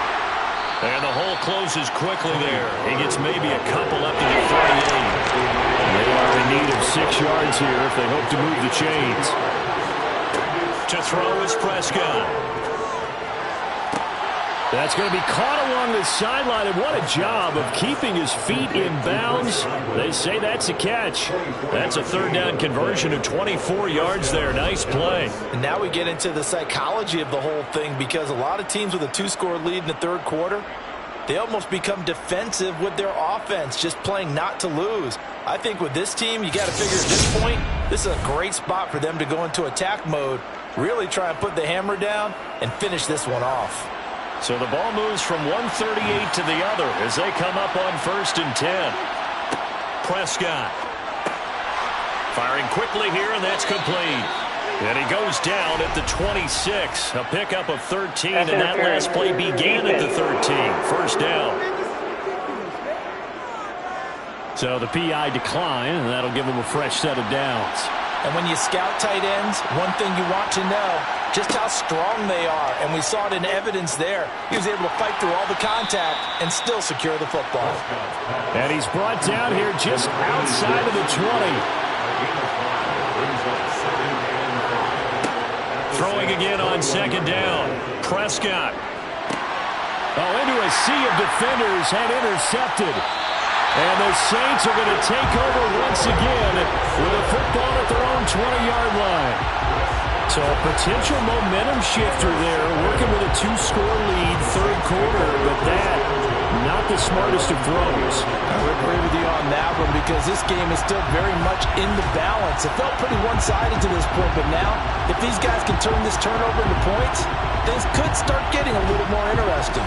And the hole closes quickly there. He gets maybe a couple up to the 38. They are in need of 6 yards here if they hope to move the chains. To throw is Prescott. That's going to be caught along the sideline, and what a job of keeping his feet in bounds. They say that's a catch. That's a 3rd down conversion of 24 yards there. Nice play. And now we get into the psychology of the whole thing, because a lot of teams with a 2-score lead in the third quarter, they almost become defensive with their offense, just playing not to lose. I think with this team, you got to figure at this point, this is a great spot for them to go into attack mode, really try and put the hammer down and finish this one off. So the ball moves from 138 to the other as they come up on 1st and 10. Prescott firing quickly here, and that's complete. And he goes down at the 26. A pickup of 13, and that last play began at the 13. 1st down. So the PI decline, and that'll give them a fresh set of downs. And when you scout tight ends, one thing you want to know, just how strong they are. And we saw it in evidence there. He was able to fight through all the contact and still secure the football. And he's brought down here just outside of the 20. Throwing again on second down. Prescott. Into a sea of defenders and intercepted. And the Saints are going to take over once again with a football at their own 20-yard line. So a potential momentum shifter there, working with a 2-score lead, third quarter, but that, not the smartest of throws. I would agree with you on that one because this game is still very much in the balance. It felt pretty one-sided to this point, but now, if these guys can turn this turnover into points, things could start getting a little more interesting.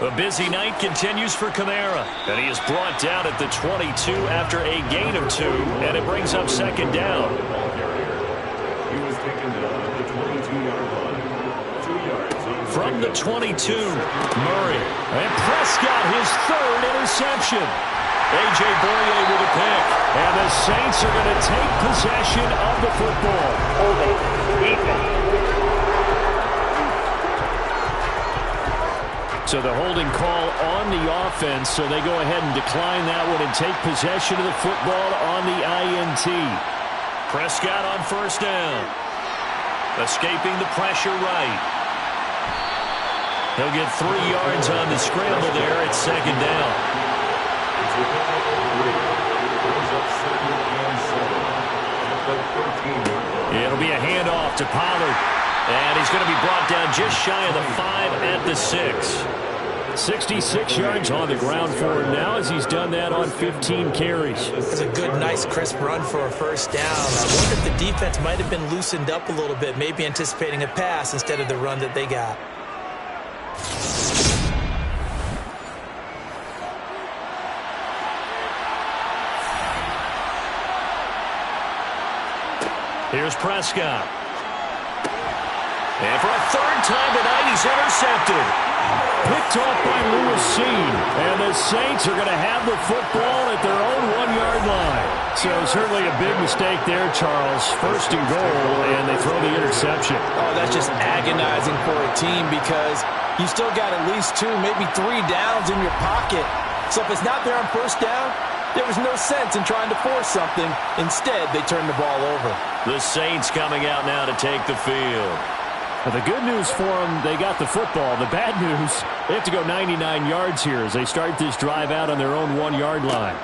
A busy night continues for Kamara, and he is brought down at the 22 after a gain of 2, and it brings up second down. He was taken down at the 22-yard line. 2 yards. From the 22, Murray. And Prescott, his third interception. A.J. Boye with a pick. And the Saints are going to take possession of the football. Holding. Defense. So the holding call on the offense, so they go ahead and decline that one and take possession of the football on the INT. Prescott on first down. Escaping the pressure right. He'll get 3 yards on the scramble there at second down. It'll be a handoff to Pollard. And he's going to be brought down just shy of the 5 at the 6. 66 yards on the ground for him now as he's done that on 15 carries. It's a good, nice, crisp run for a first down. I wonder if the defense might have been loosened up a little bit, maybe anticipating a pass instead of the run that they got. Here's Prescott. And for a third time tonight, he's intercepted. Picked off by Lewis Seen. And the Saints are going to have the football at their own 1-yard line. So certainly a big mistake there, Charles. First and goal, and they throw the interception. Oh, that's just agonizing for a team because you still got at least 2, maybe 3 downs in your pocket. So if it's not there on first down, there was no sense in trying to force something. Instead, they turned the ball over. The Saints coming out now to take the field. Well, the good news for them, they got the football. The bad news, they have to go 99 yards here as they start this drive out on their own 1-yard line.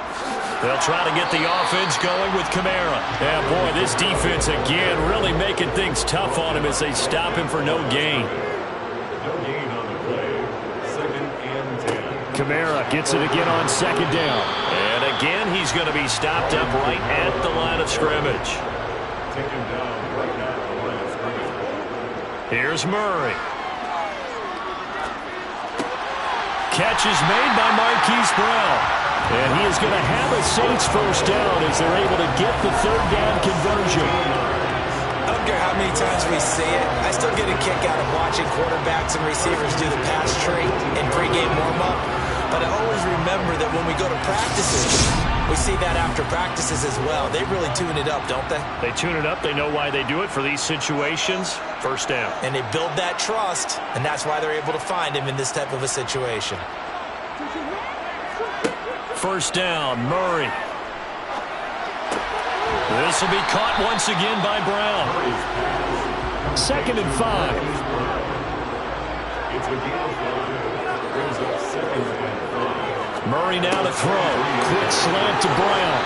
They'll try to get the offense going with Kamara. Yeah, boy, this defense again really making things tough on him as they stop him for no gain. No gain on the play. 2nd and 10. Kamara gets it again on second down. And again, he's going to be stopped up right at the line of scrimmage. Taken down right at the line of scrimmage. Here's Murray. Catch is made by Marquise Brown. And he is going to have a Saints first down as they're able to get the third down conversion. I don't care how many times we see it. I still get a kick out of watching quarterbacks and receivers do the pass tree in pregame warm-up. But I always remember that when we go to practices, we see that after practices as well. They really tune it up, don't they? They tune it up. They know why they do it for these situations. First down. And they build that trust, and that's why they're able to find him in this type of a situation. First down, Murray. This will be caught once again by Brown. 2nd and 5. It's a gain of 5. Brings up 2nd and 5. Murray now to throw. Quick slant to Brown.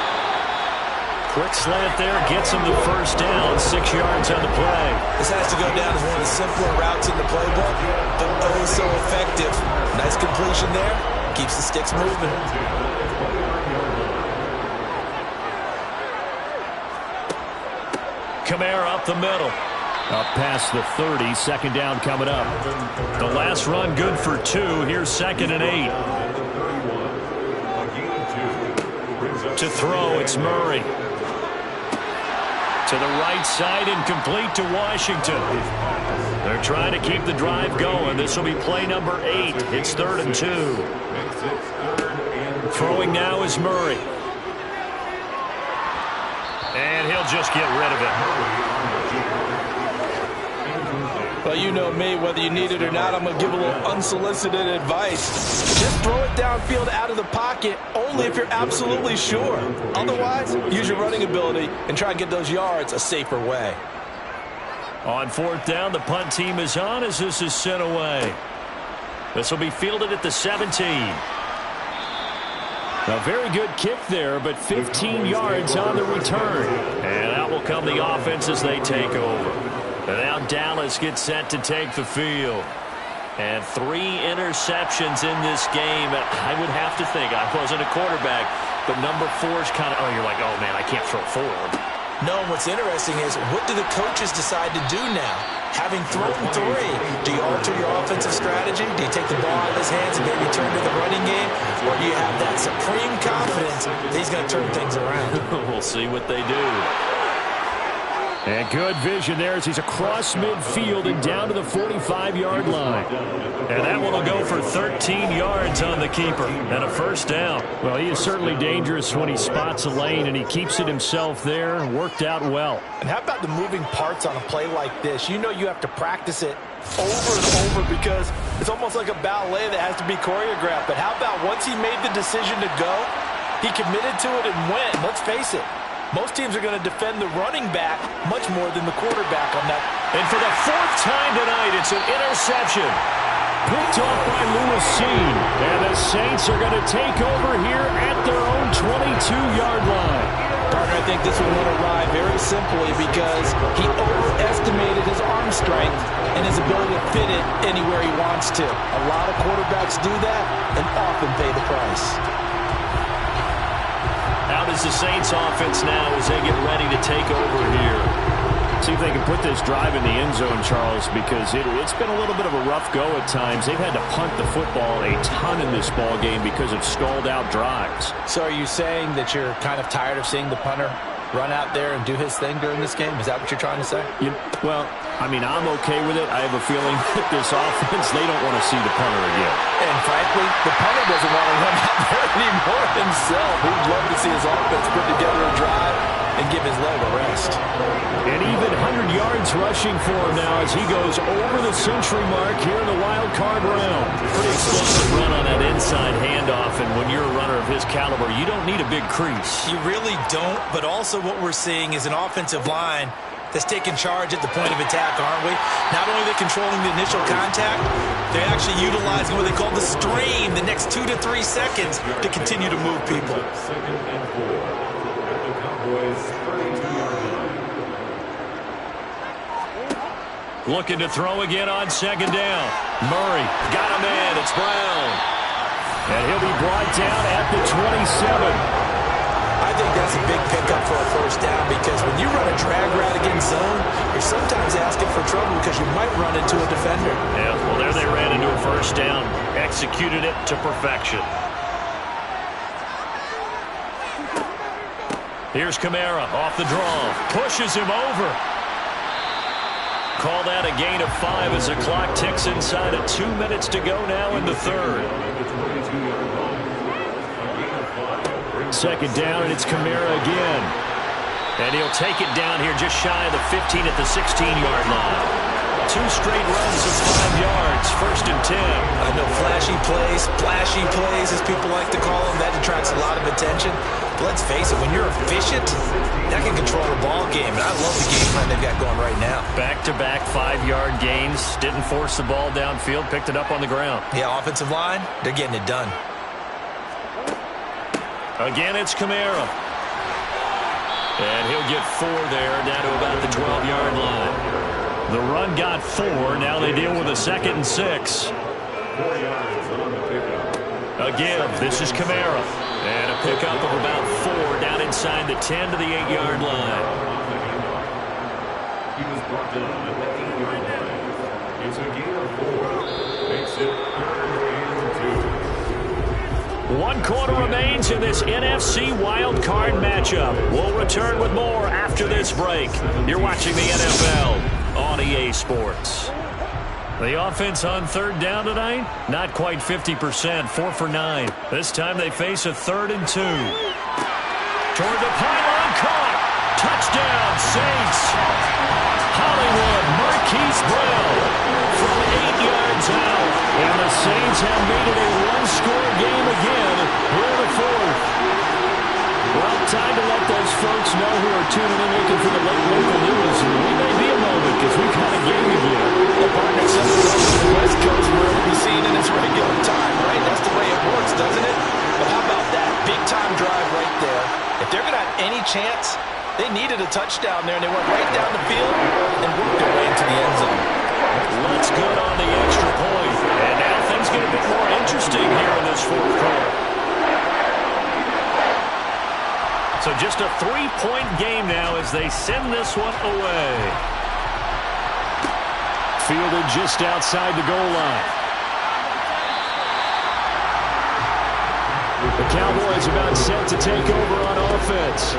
Quick slant there gets him the first down. 6 yards on the play. This has to go down as one of the simpler routes in the playbook, but oh so effective. Nice completion there. Keeps the sticks moving. Kamara up the middle. Up past the 30. 2nd down coming up. The last run good for 2. Here's 2nd and 8. To throw, it's Murray. To the right side, incomplete to Washington. They're trying to keep the drive going. This will be play number 8. It's 3rd and 2. Throwing now is Murray. And he'll just get rid of it. Well, you know me, whether you need it or not, I'm going to give a little unsolicited advice. Just throw it downfield out of the pocket, only if you're absolutely sure. Otherwise, use your running ability and try and get those yards a safer way. On 4th down, the punt team is on as this is sent away. This will be fielded at the 17. A very good kick there, but 15 yards on the return. And out will come the offense as they take over. And now Dallas gets set to take the field. And 3 interceptions in this game. I would have to think, I wasn't a quarterback, but number 4 is kind of, you're like, oh, man, I can't throw 4. No, what's interesting is, what do the coaches decide to do now? Having thrown 3, do you alter your offensive strategy? Do you take the ball out of his hands and maybe turn to the running game? Or do you have that supreme confidence that he's going to turn things around? We'll see what they do. And good vision there as he's across midfield and down to the 45-yard line. And that one will go for 13 yards on the keeper and a 1st down. Well, he is certainly dangerous when he spots a lane, and he keeps it himself there. Worked out well. And how about the moving parts on a play like this? You know you have to practice it over and over because it's almost like a ballet that has to be choreographed. But how about once he made the decision to go, he committed to it and went. Let's face it. Most teams are going to defend the running back much more than the quarterback on that. And for the 4th time tonight, it's an interception. Picked off by Lewis Seen. And the Saints are going to take over here at their own 22-yard line. Partner, I think this one went awry very simply because he overestimated his arm strength and his ability to fit it anywhere he wants to. A lot of quarterbacks do that and often pay the price. Out is the Saints offense now as they get ready to take over here. See if they can put this drive in the end zone, Charles, because it's been a little bit of a rough go at times. They've had to punt the football a ton in this ball game because of stalled out drives. So are you saying that you're kind of tired of seeing the punter run out there and do his thing during this game? Is that what you're trying to say? Well, I mean, I'm okay with it. I have a feeling that this offense, they don't want to see the punter again. And frankly, the punter doesn't want to run out there anymore himself. He'd love to see his offense put together a drive and give his leg a rest. And even 100 yards rushing for him now as he goes over the century mark here in the wild card round. Pretty explosive run on that inside handoff, and when you're a runner of his caliber, you don't need a big crease. You really don't, but also what we're seeing is an offensive line that's taking charge at the point of attack, aren't we? Not only are they controlling the initial contact, they're actually utilizing what they call the stream, the next 2 to 3 seconds, to continue to move people. 2nd and 4 at the Cowboys' 32-yard line. Looking to throw again on 2nd down. Murray got a man. It's Brown. And he'll be brought down at the 27. I think that's a big pickup for a 1st down because when you run a drag route against zone, you're sometimes asking for trouble because you might run into a defender. Yeah, well, there they ran into a 1st down. Executed it to perfection. Here's Kamara off the draw. Pushes him over. Call that a gain of 5 as the clock ticks inside of 2 minutes to go now in the 3rd. 2nd down, and it's Kamara again. And he'll take it down here just shy of the 15 at the 16-yard line. 2 straight runs of 5 yards, 1st and 10. I know flashy plays, as people like to call them, that attracts a lot of attention. But let's face it, when you're efficient, that can control a ball game. And I love the game plan they've got going right now. Back-to-back 5-yard gains. Didn't force the ball downfield, picked it up on the ground. Yeah, offensive line, they're getting it done. Again, it's Kamara. And he'll get 4 there, down to about the 12-yard line. The run got 4. Now they deal with a 2nd and 6. 4 yards on the pickup. Again, this is Kamara. And a pickup of about 4 down inside the 10 to the 8-yard line. He was brought down at the 8-yard line. It's a gain of 4. Makes it 3rd and 2. 1 quarter remains in this NFC wild card matchup. We'll return with more after this break. You're watching the NFL on EA Sports. The offense on third down tonight, not quite 50%, 4 for 9. This time they face a 3rd and 2. Toward the pylon, caught. Touchdown, Saints. Hollywood, Marquise Brown from 8 yards out. And the Saints have made it a one-score game again here in the 4th. Well, time to let those folks know who are tuning in looking for the late local news. We may be a moment because we've got a game again. The partner says the West Coast will be seen in its regular time, right? That's the way it works, doesn't it? But how about that big-time drive right there? If they're going to have any chance, they needed a touchdown there, and they went right down the field and worked their way into the end zone. Let's good on the extra point. And now things get a bit more interesting here in this 4th quarter. So just a 3-point game now as they send this one away. Fielded just outside the goal line. The Cowboys about set to take over on offense.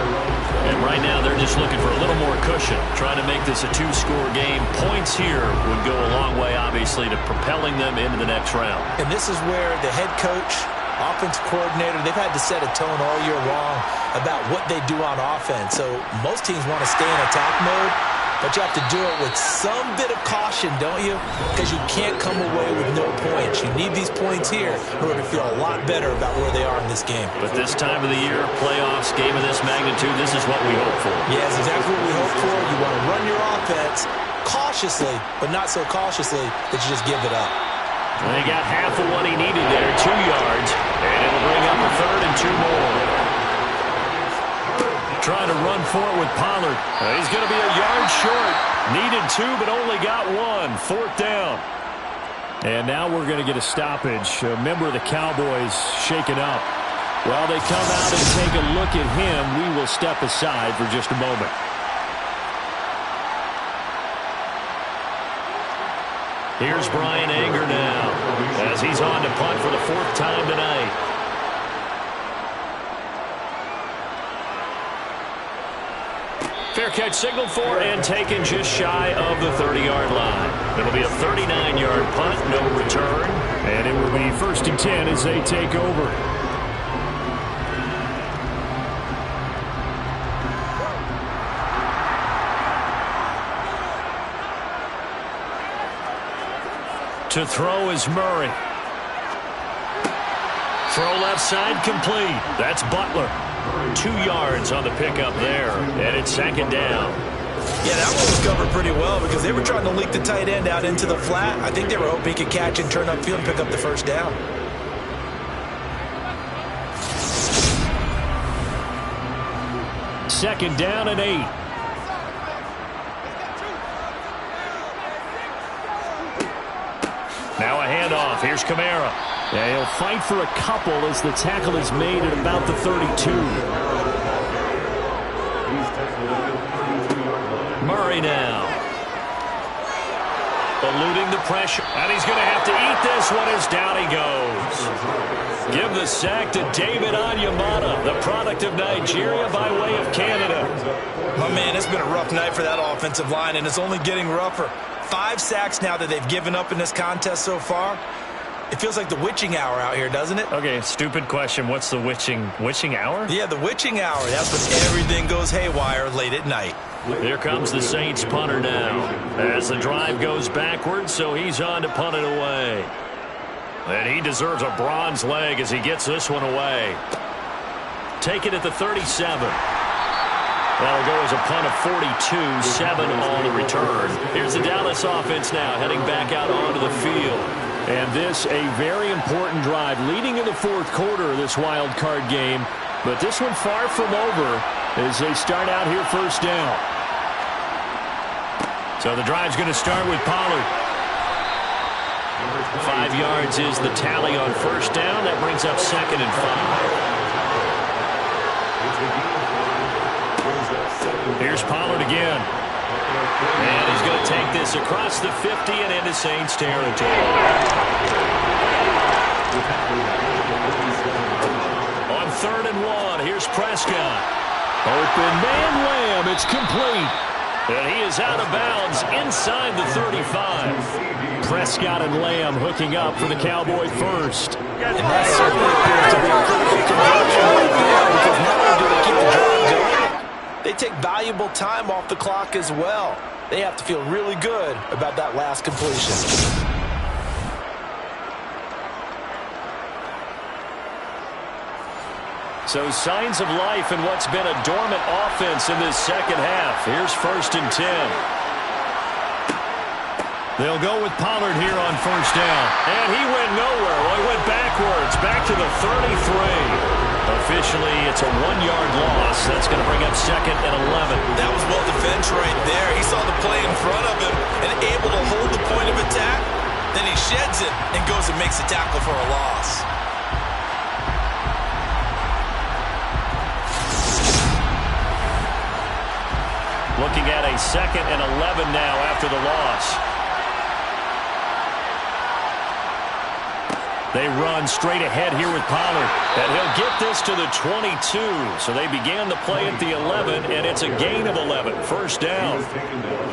And right now they're just looking for a little more cushion, trying to make this a 2-score game. Points here would go a long way, obviously, to propelling them into the next round. And this is where the head coach, offensive coordinator, they've had to set a tone all year long about what they do on offense. So most teams want to stay in attack mode, but you have to do it with some bit of caution, don't you? Because you can't come away with no points. You need these points here in order to feel a lot better about where they are in this game. But this time of the year, playoffs, game of this magnitude, this is what we hope for. Yeah, it's exactly what we hope for. You want to run your offense cautiously, but not so cautiously that you just give it up. And they got half of what he needed there, 2 yards, and it'll bring up a 3rd and 2 more. Trying to run for it with Pollard. He's going to be a yard short. Needed 2, but only got 1. 4th down. And now we're going to get a stoppage. A member of the Cowboys shaken up. While they come out and take a look at him, we will step aside for just a moment. Here's Brian Anger now as he's on to punt for the 4th time tonight. Fair catch signaled for and taken just shy of the 30-yard line. It'll be a 39-yard punt, no return. And it will be 1st and 10 as they take over. To throw is Murray. Throw left side complete. That's Butler. 2 yards on the pickup there, and it's 2nd down. Yeah, that one was covered pretty well because they were trying to leak the tight end out into the flat. I think they were hoping he could catch and turn upfield and pick up the 1st down. Second down and 8. Now a handoff. Here's Kamara. Yeah, he'll fight for a couple as the tackle is made at about the 32. Murray now. Eluding the pressure. And he's going to have to eat this one as down he goes. Give the sack to David Onyemata, the product of Nigeria by way of Canada. My man, it's been a rough night for that offensive line, and it's only getting rougher. 5 sacks now that they've given up in this contest so far. It feels like the witching hour out here, doesn't it? Okay, stupid question. What's the witching hour? Yeah, the witching hour. That's when everything goes haywire late at night. Here comes the Saints punter now as the drive goes backwards, so he's on to punt it away. And he deserves a bronze leg as he gets this one away. Take it at the 37. That'll go as a punt of 42, 7 on the return. Here's the Dallas offense now heading back out onto the field. And this a very important drive leading in the 4th quarter of this wild card game. But this one far from over as they start out here 1st down. So the drive's going to start with Pollard. 5 yards is the tally on 1st down. That brings up 2nd and 5. Here's Pollard again. And he's going to take this across the 50 and into Saints territory. On 3rd and 1, here's Prescott. Open man Lamb, it's complete. And he is out of bounds inside the 35. Prescott and Lamb hooking up for the Cowboy first. And that certainly appears to be a critical conversion right there, because not only do they keep the drive going, they take valuable time off the clock as well. They have to feel really good about that last completion. So signs of life in what's been a dormant offense in this second half. Here's 1st and 10. They'll go with Pollard here on 1st down. And he went nowhere. Well, he went backwards, back to the 33. Officially, it's a 1-yard loss. That's going to bring up 2nd and 11. That was well defense right there. He saw the play in front of him and able to hold the point of attack. Then he sheds it and goes and makes a tackle for a loss. Looking at a 2nd and 11 now after the loss. They run straight ahead here with Pollard. And he'll get this to the 22. So they began the play at the 11, and it's a gain of 11. 1st down.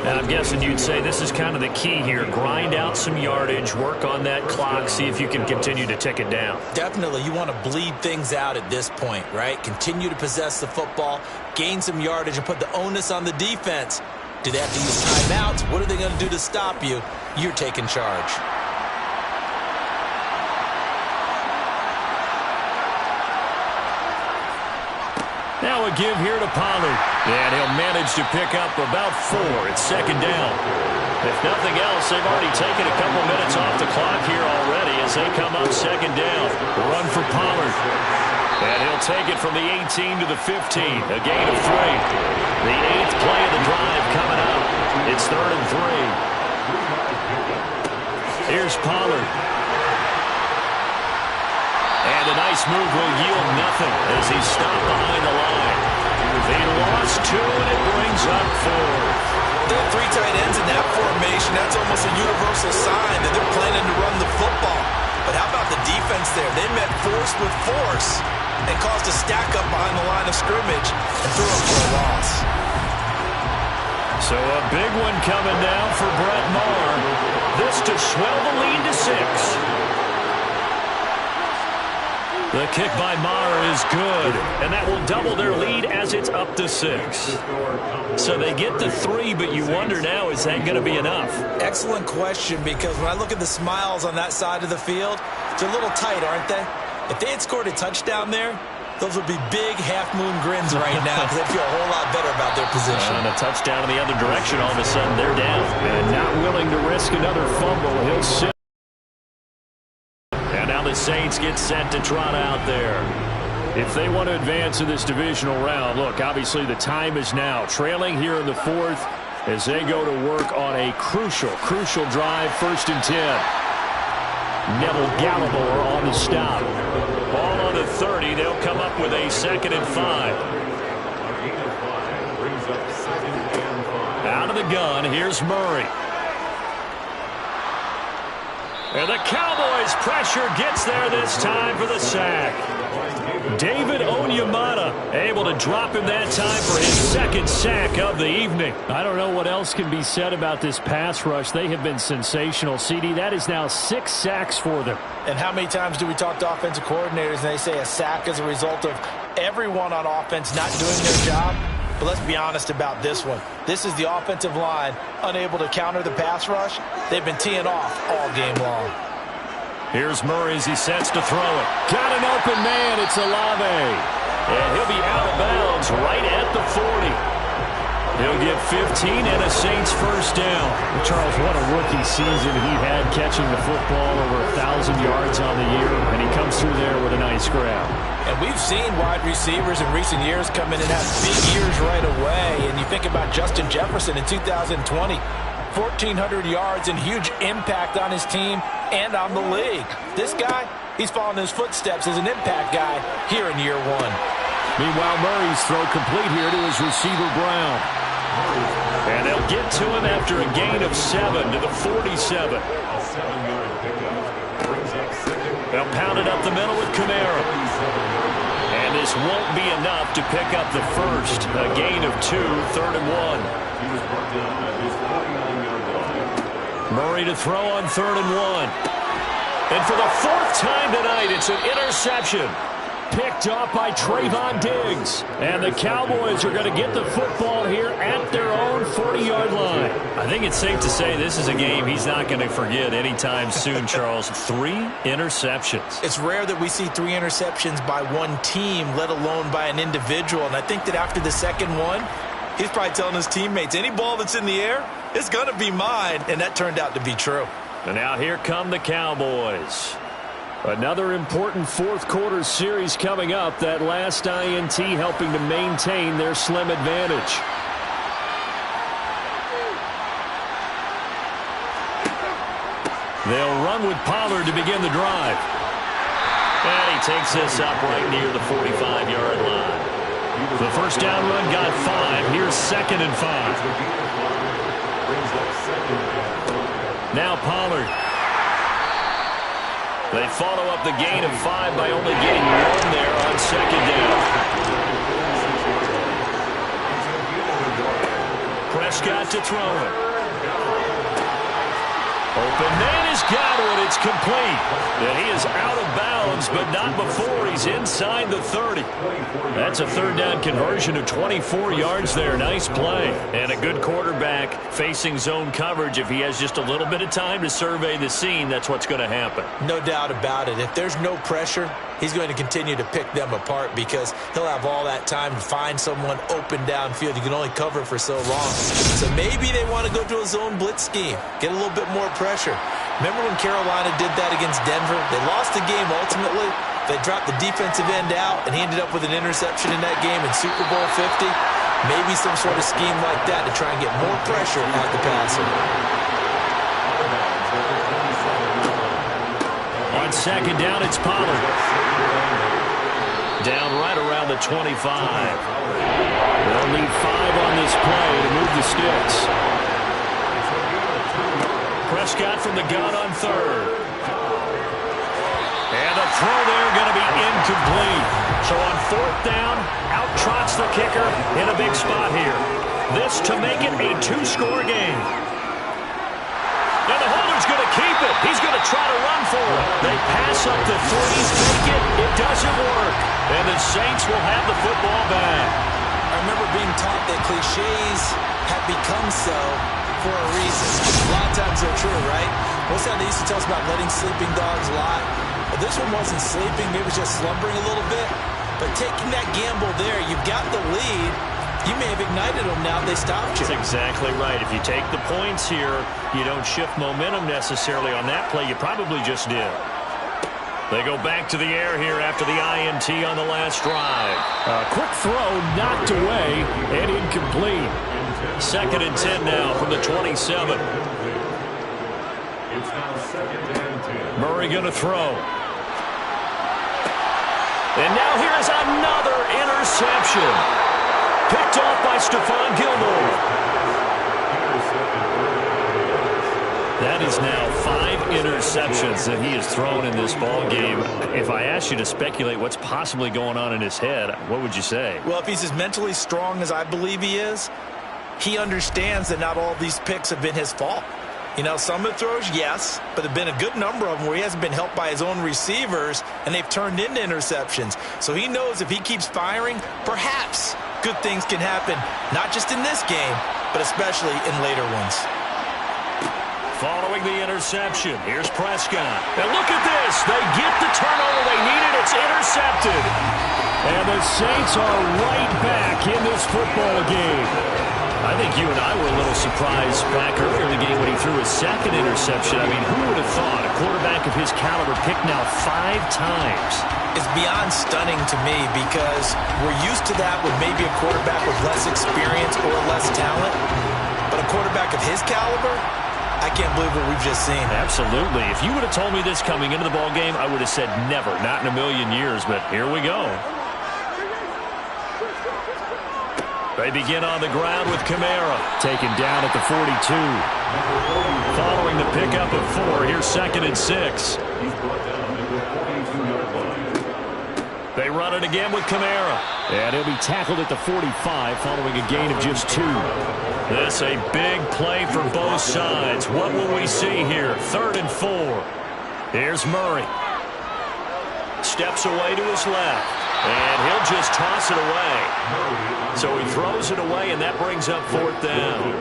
And I'm guessing you'd say this is kind of the key here. Grind out some yardage, work on that clock, see if you can continue to tick it down. Definitely, you want to bleed things out at this point, right? Continue to possess the football, gain some yardage, and put the onus on the defense. Do they have to use timeouts? What are they going to do to stop you? You're taking charge. Now a give here to Pollard. And he'll manage to pick up about 4. It's 2nd down. If nothing else, they've already taken a couple minutes off the clock here already as they come up 2nd down. The run for Pollard. And he'll take it from the 18 to the 15. A gain of 3. The 8th play of the drive coming up. It's 3rd and 3. Here's Pollard. And a nice move will yield nothing as he's stopped behind the line. They lost 2, and it brings up 4. There are 3 tight ends in that formation. That's almost a universal sign that they're planning to run the football. But how about the defense there? They met force with force and caused a stack up behind the line of scrimmage and threw up for a loss. So a big one coming down for Brett Maher. This to swell the lead to 6. The kick by Maher is good, and that will double their lead as it's up to 6. So they get the 3, but you wonder now, is that going to be enough? Excellent question, because when I look at the smiles on that side of the field, they're a little tight, aren't they? If they had scored a touchdown there, those would be big half-moon grins right now because they feel a whole lot better about their position. And a touchdown in the other direction, all of a sudden they're down. And not willing to risk another fumble, he'll sit. The Saints get set to trot out there. If they want to advance in this divisional round, look, obviously the time is now. Trailing here in the 4th as they go to work on a crucial drive, 1st and 10. Neville Gallimore on the stop. Ball on the 30. They'll come up with a 2nd and 5. Out of the gun, here's Murray. And the Cowboys' pressure gets there this time for the sack. David Onyemata able to drop him that time for his 2nd sack of the evening. I don't know what else can be said about this pass rush. They have been sensational, CD. That is now 6 sacks for them. And how many times do we talk to offensive coordinators and they say a sack is a result of everyone on offense not doing their job? But let's be honest about this one. This is the offensive line unable to counter the pass rush. They've been teeing off all game long. Here's Murray as he sets to throw it. Got an open man. It's Olave. And he'll be out of bounds right at the 40. He'll get 15 and a Saints 1st down. Charles, what a rookie season he had catching the football, over 1,000 yards on the year, and he comes through there with a nice grab. And we've seen wide receivers in recent years come in and have big years right away. And you think about Justin Jefferson in 2020, 1,400 yards and huge impact on his team and on the league. This guy, he's following his footsteps as an impact guy here in year 1. Meanwhile, Murray's throw complete here to his receiver, Brown. And they'll get to him after a gain of 7 to the 47. They'll pound it up the middle with Kamara. And this won't be enough to pick up the 1st. A gain of 2, 3rd and 1. He was brought down at his 49-yard line. Murray to throw on 3rd and 1. And for the 4th time tonight, it's an interception. Picked off by Trayvon Diggs. And the Cowboys are going to get the football here at their own 40-yard line. I think it's safe to say this is a game he's not going to forget anytime soon, Charles. 3 interceptions. It's rare that we see 3 interceptions by one team, let alone by an individual. And I think that after the second one, he's probably telling his teammates, any ball that's in the air, it's going to be mine. And that turned out to be true. And now here come the Cowboys. Another important 4th quarter series coming up. That last INT helping to maintain their slim advantage. They'll run with Pollard to begin the drive. And he takes this up right near the 45-yard line. The first down run got 5. Here's 2nd and 5. Now Pollard. They follow up the gain of 5 by only getting 1 there on 2nd down. Prescott to throw it. Open man has got one. It's complete. And he is out of bounds, but not before he's inside the 30. That's a 3rd down conversion of 24 yards there. Nice play. And a good quarterback facing zone coverage. If he has just a little bit of time to survey the scene, that's what's going to happen. No doubt about it. If there's no pressure, he's going to continue to pick them apart because he'll have all that time to find someone open downfield. You can only cover for so long. So maybe they want to go to a zone blitz scheme, get a little bit more pressure. Remember when Carolina did that against Denver? They lost the game ultimately. They dropped the defensive end out, and he ended up with an interception in that game in Super Bowl 50. Maybe some sort of scheme like that to try and get more pressure at the passer. On 2nd down, it's Pollard. Down right around the 25. They'll need 5 on this play to move the sticks. Prescott from the gun on 3rd. And the throw there going to be incomplete. So on 4th down, out trots the kicker in a big spot here. This to make it a 2-score game. Now the holder's going to keep it. He's going to try to run for it. They pass up the 3s, take it. It doesn't work. And the Saints will have the football back. I remember being taught that cliches have become so for a reason. A lot of times they're true, right? Most of the time they used to tell us about letting sleeping dogs lie. But this one wasn't sleeping. Maybe it was just slumbering a little bit. But taking that gamble there, you've got the lead. You may have ignited them now. They stopped you. That's exactly right. If you take the points here, you don't shift momentum necessarily on that play. You probably just did. They go back to the air here after the INT on the last drive. A quick throw knocked away and incomplete. 2nd and 10 now from the 27. It's now 2nd and 10. Murray going to throw. And now here's another interception. Picked off by Stephon Gilmore. That is now 5 interceptions that he has thrown in this ball game. If I asked you to speculate what's possibly going on in his head, what would you say? Well, if he's as mentally strong as I believe he is, he understands that not all these picks have been his fault. You know, some of the throws, yes, but there have been a good number of them where he hasn't been helped by his own receivers, and they've turned into interceptions. So he knows if he keeps firing, perhaps good things can happen, not just in this game, but especially in later ones. Following the interception, here's Prescott. And look at this. They get the turnover they needed. It's intercepted. And the Saints are right back in this football game. I think you and I were a little surprised back earlier in the game when he threw his 2nd interception. I mean, who would have thought a quarterback of his caliber picked now 5 times? It's beyond stunning to me because we're used to that with maybe a quarterback with less experience or less talent. But a quarterback of his caliber, I can't believe what we've just seen. Absolutely. If you would have told me this coming into the ball game, I would have said never, not in a million years. But here we go. They begin on the ground with Kamara, taken down at the 42. Following the pickup of 4, here's 2nd and 6. He's brought down at the 42-yard line. They run it again with Kamara. And he'll be tackled at the 45 following a gain of just 2. This a big play for both sides. What will we see here? 3rd and 4. Here's Murray. Steps away to his left. And he'll just toss it away. So he throws it away, and that brings up 4th down.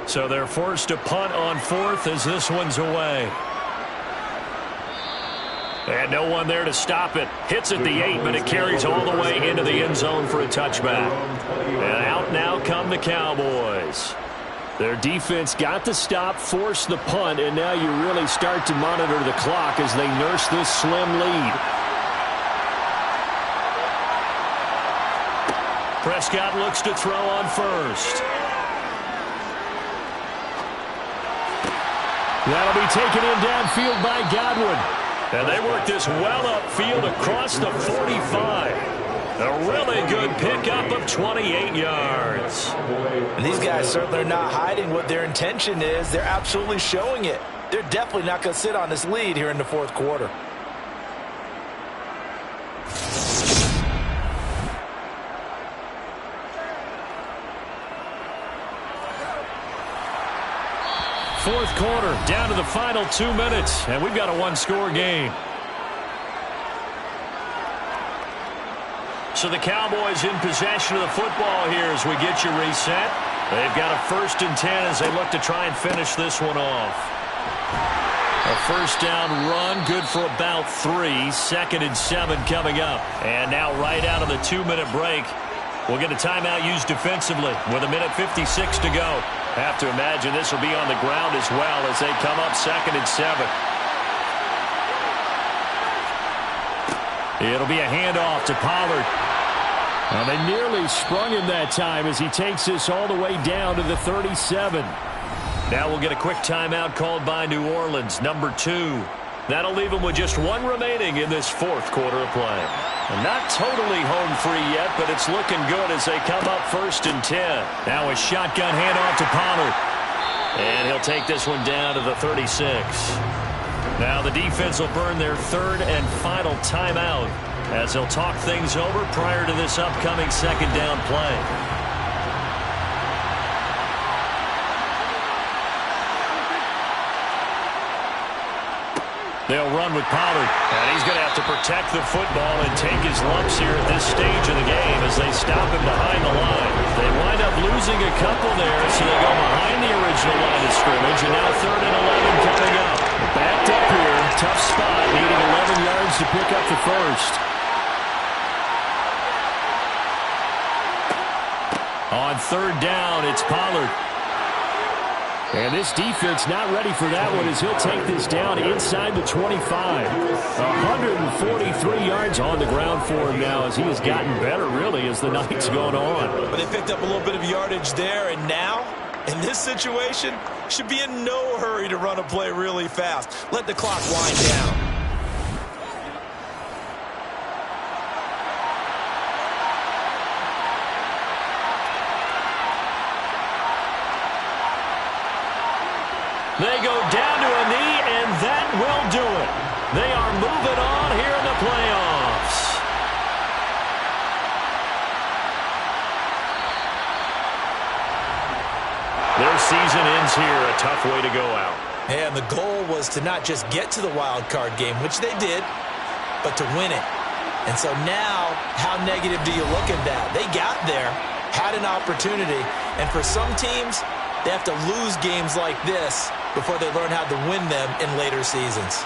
So they're forced to punt on 4th as this one's away. And no one there to stop it. Hits at the 8, but it carries all the way into the end zone for a touchback. And out now come the Cowboys. Their defense got the stop, forced the punt, and now you really start to monitor the clock as they nurse this slim lead. Prescott looks to throw on first. That'll be taken in downfield by Godwin. And they work this well upfield across the 45. A really good pickup of 28 yards. And these guys certainly are not hiding what their intention is. They're absolutely showing it. They're definitely not going to sit on this lead here in the 4th quarter. Fourth quarter, down to the final 2 minutes, and we've got a one-score game. So the Cowboys in possession of the football here as we get you reset. They've got a 1st and 10 as they look to try and finish this one off. A 1st down run, good for about 3. 2nd and 7 coming up. And now right out of the 2-minute break, we'll get a timeout used defensively with 1:56 to go. Have to imagine this will be on the ground as well as they come up 2nd and 7. It'll be a handoff to Pollard. And they nearly sprung him that time as he takes this all the way down to the 37. Now we'll get a quick timeout called by New Orleans, number 2. That'll leave them with just 1 remaining in this 4th quarter of play. And not totally home free yet, but it's looking good as they come up 1st and 10. Now a shotgun handoff to Pollard. And he'll take this one down to the 36. Now the defense will burn their 3rd and final timeout as they'll talk things over prior to this upcoming 2nd down play. They'll run with Pollard, and he's going to have to protect the football and take his lumps here at this stage of the game as they stop him behind the line. They wind up losing a couple there, so they go behind the original line of scrimmage, and now 3rd and 11 coming up. Backed up here, tough spot, needing 11 yards to pick up the 1st. On 3rd down, it's Pollard. And this defense not ready for that one as he'll take this down inside the 25. 143 yards on the ground for him now as he has gotten better, really, as the night's gone on. But they picked up a little bit of yardage there, and now, in this situation, should be in no hurry to run a play really fast. Let the clock wind down. They go down to a knee, and that will do it. They are moving on here in the playoffs. Their season ends here, a tough way to go out. And the goal was to not just get to the wild card game, which they did, but to win it. And so now, how negative do you look at that? They got there, had an opportunity, and for some teams, they have to lose games like this before they learn how to win them in later seasons.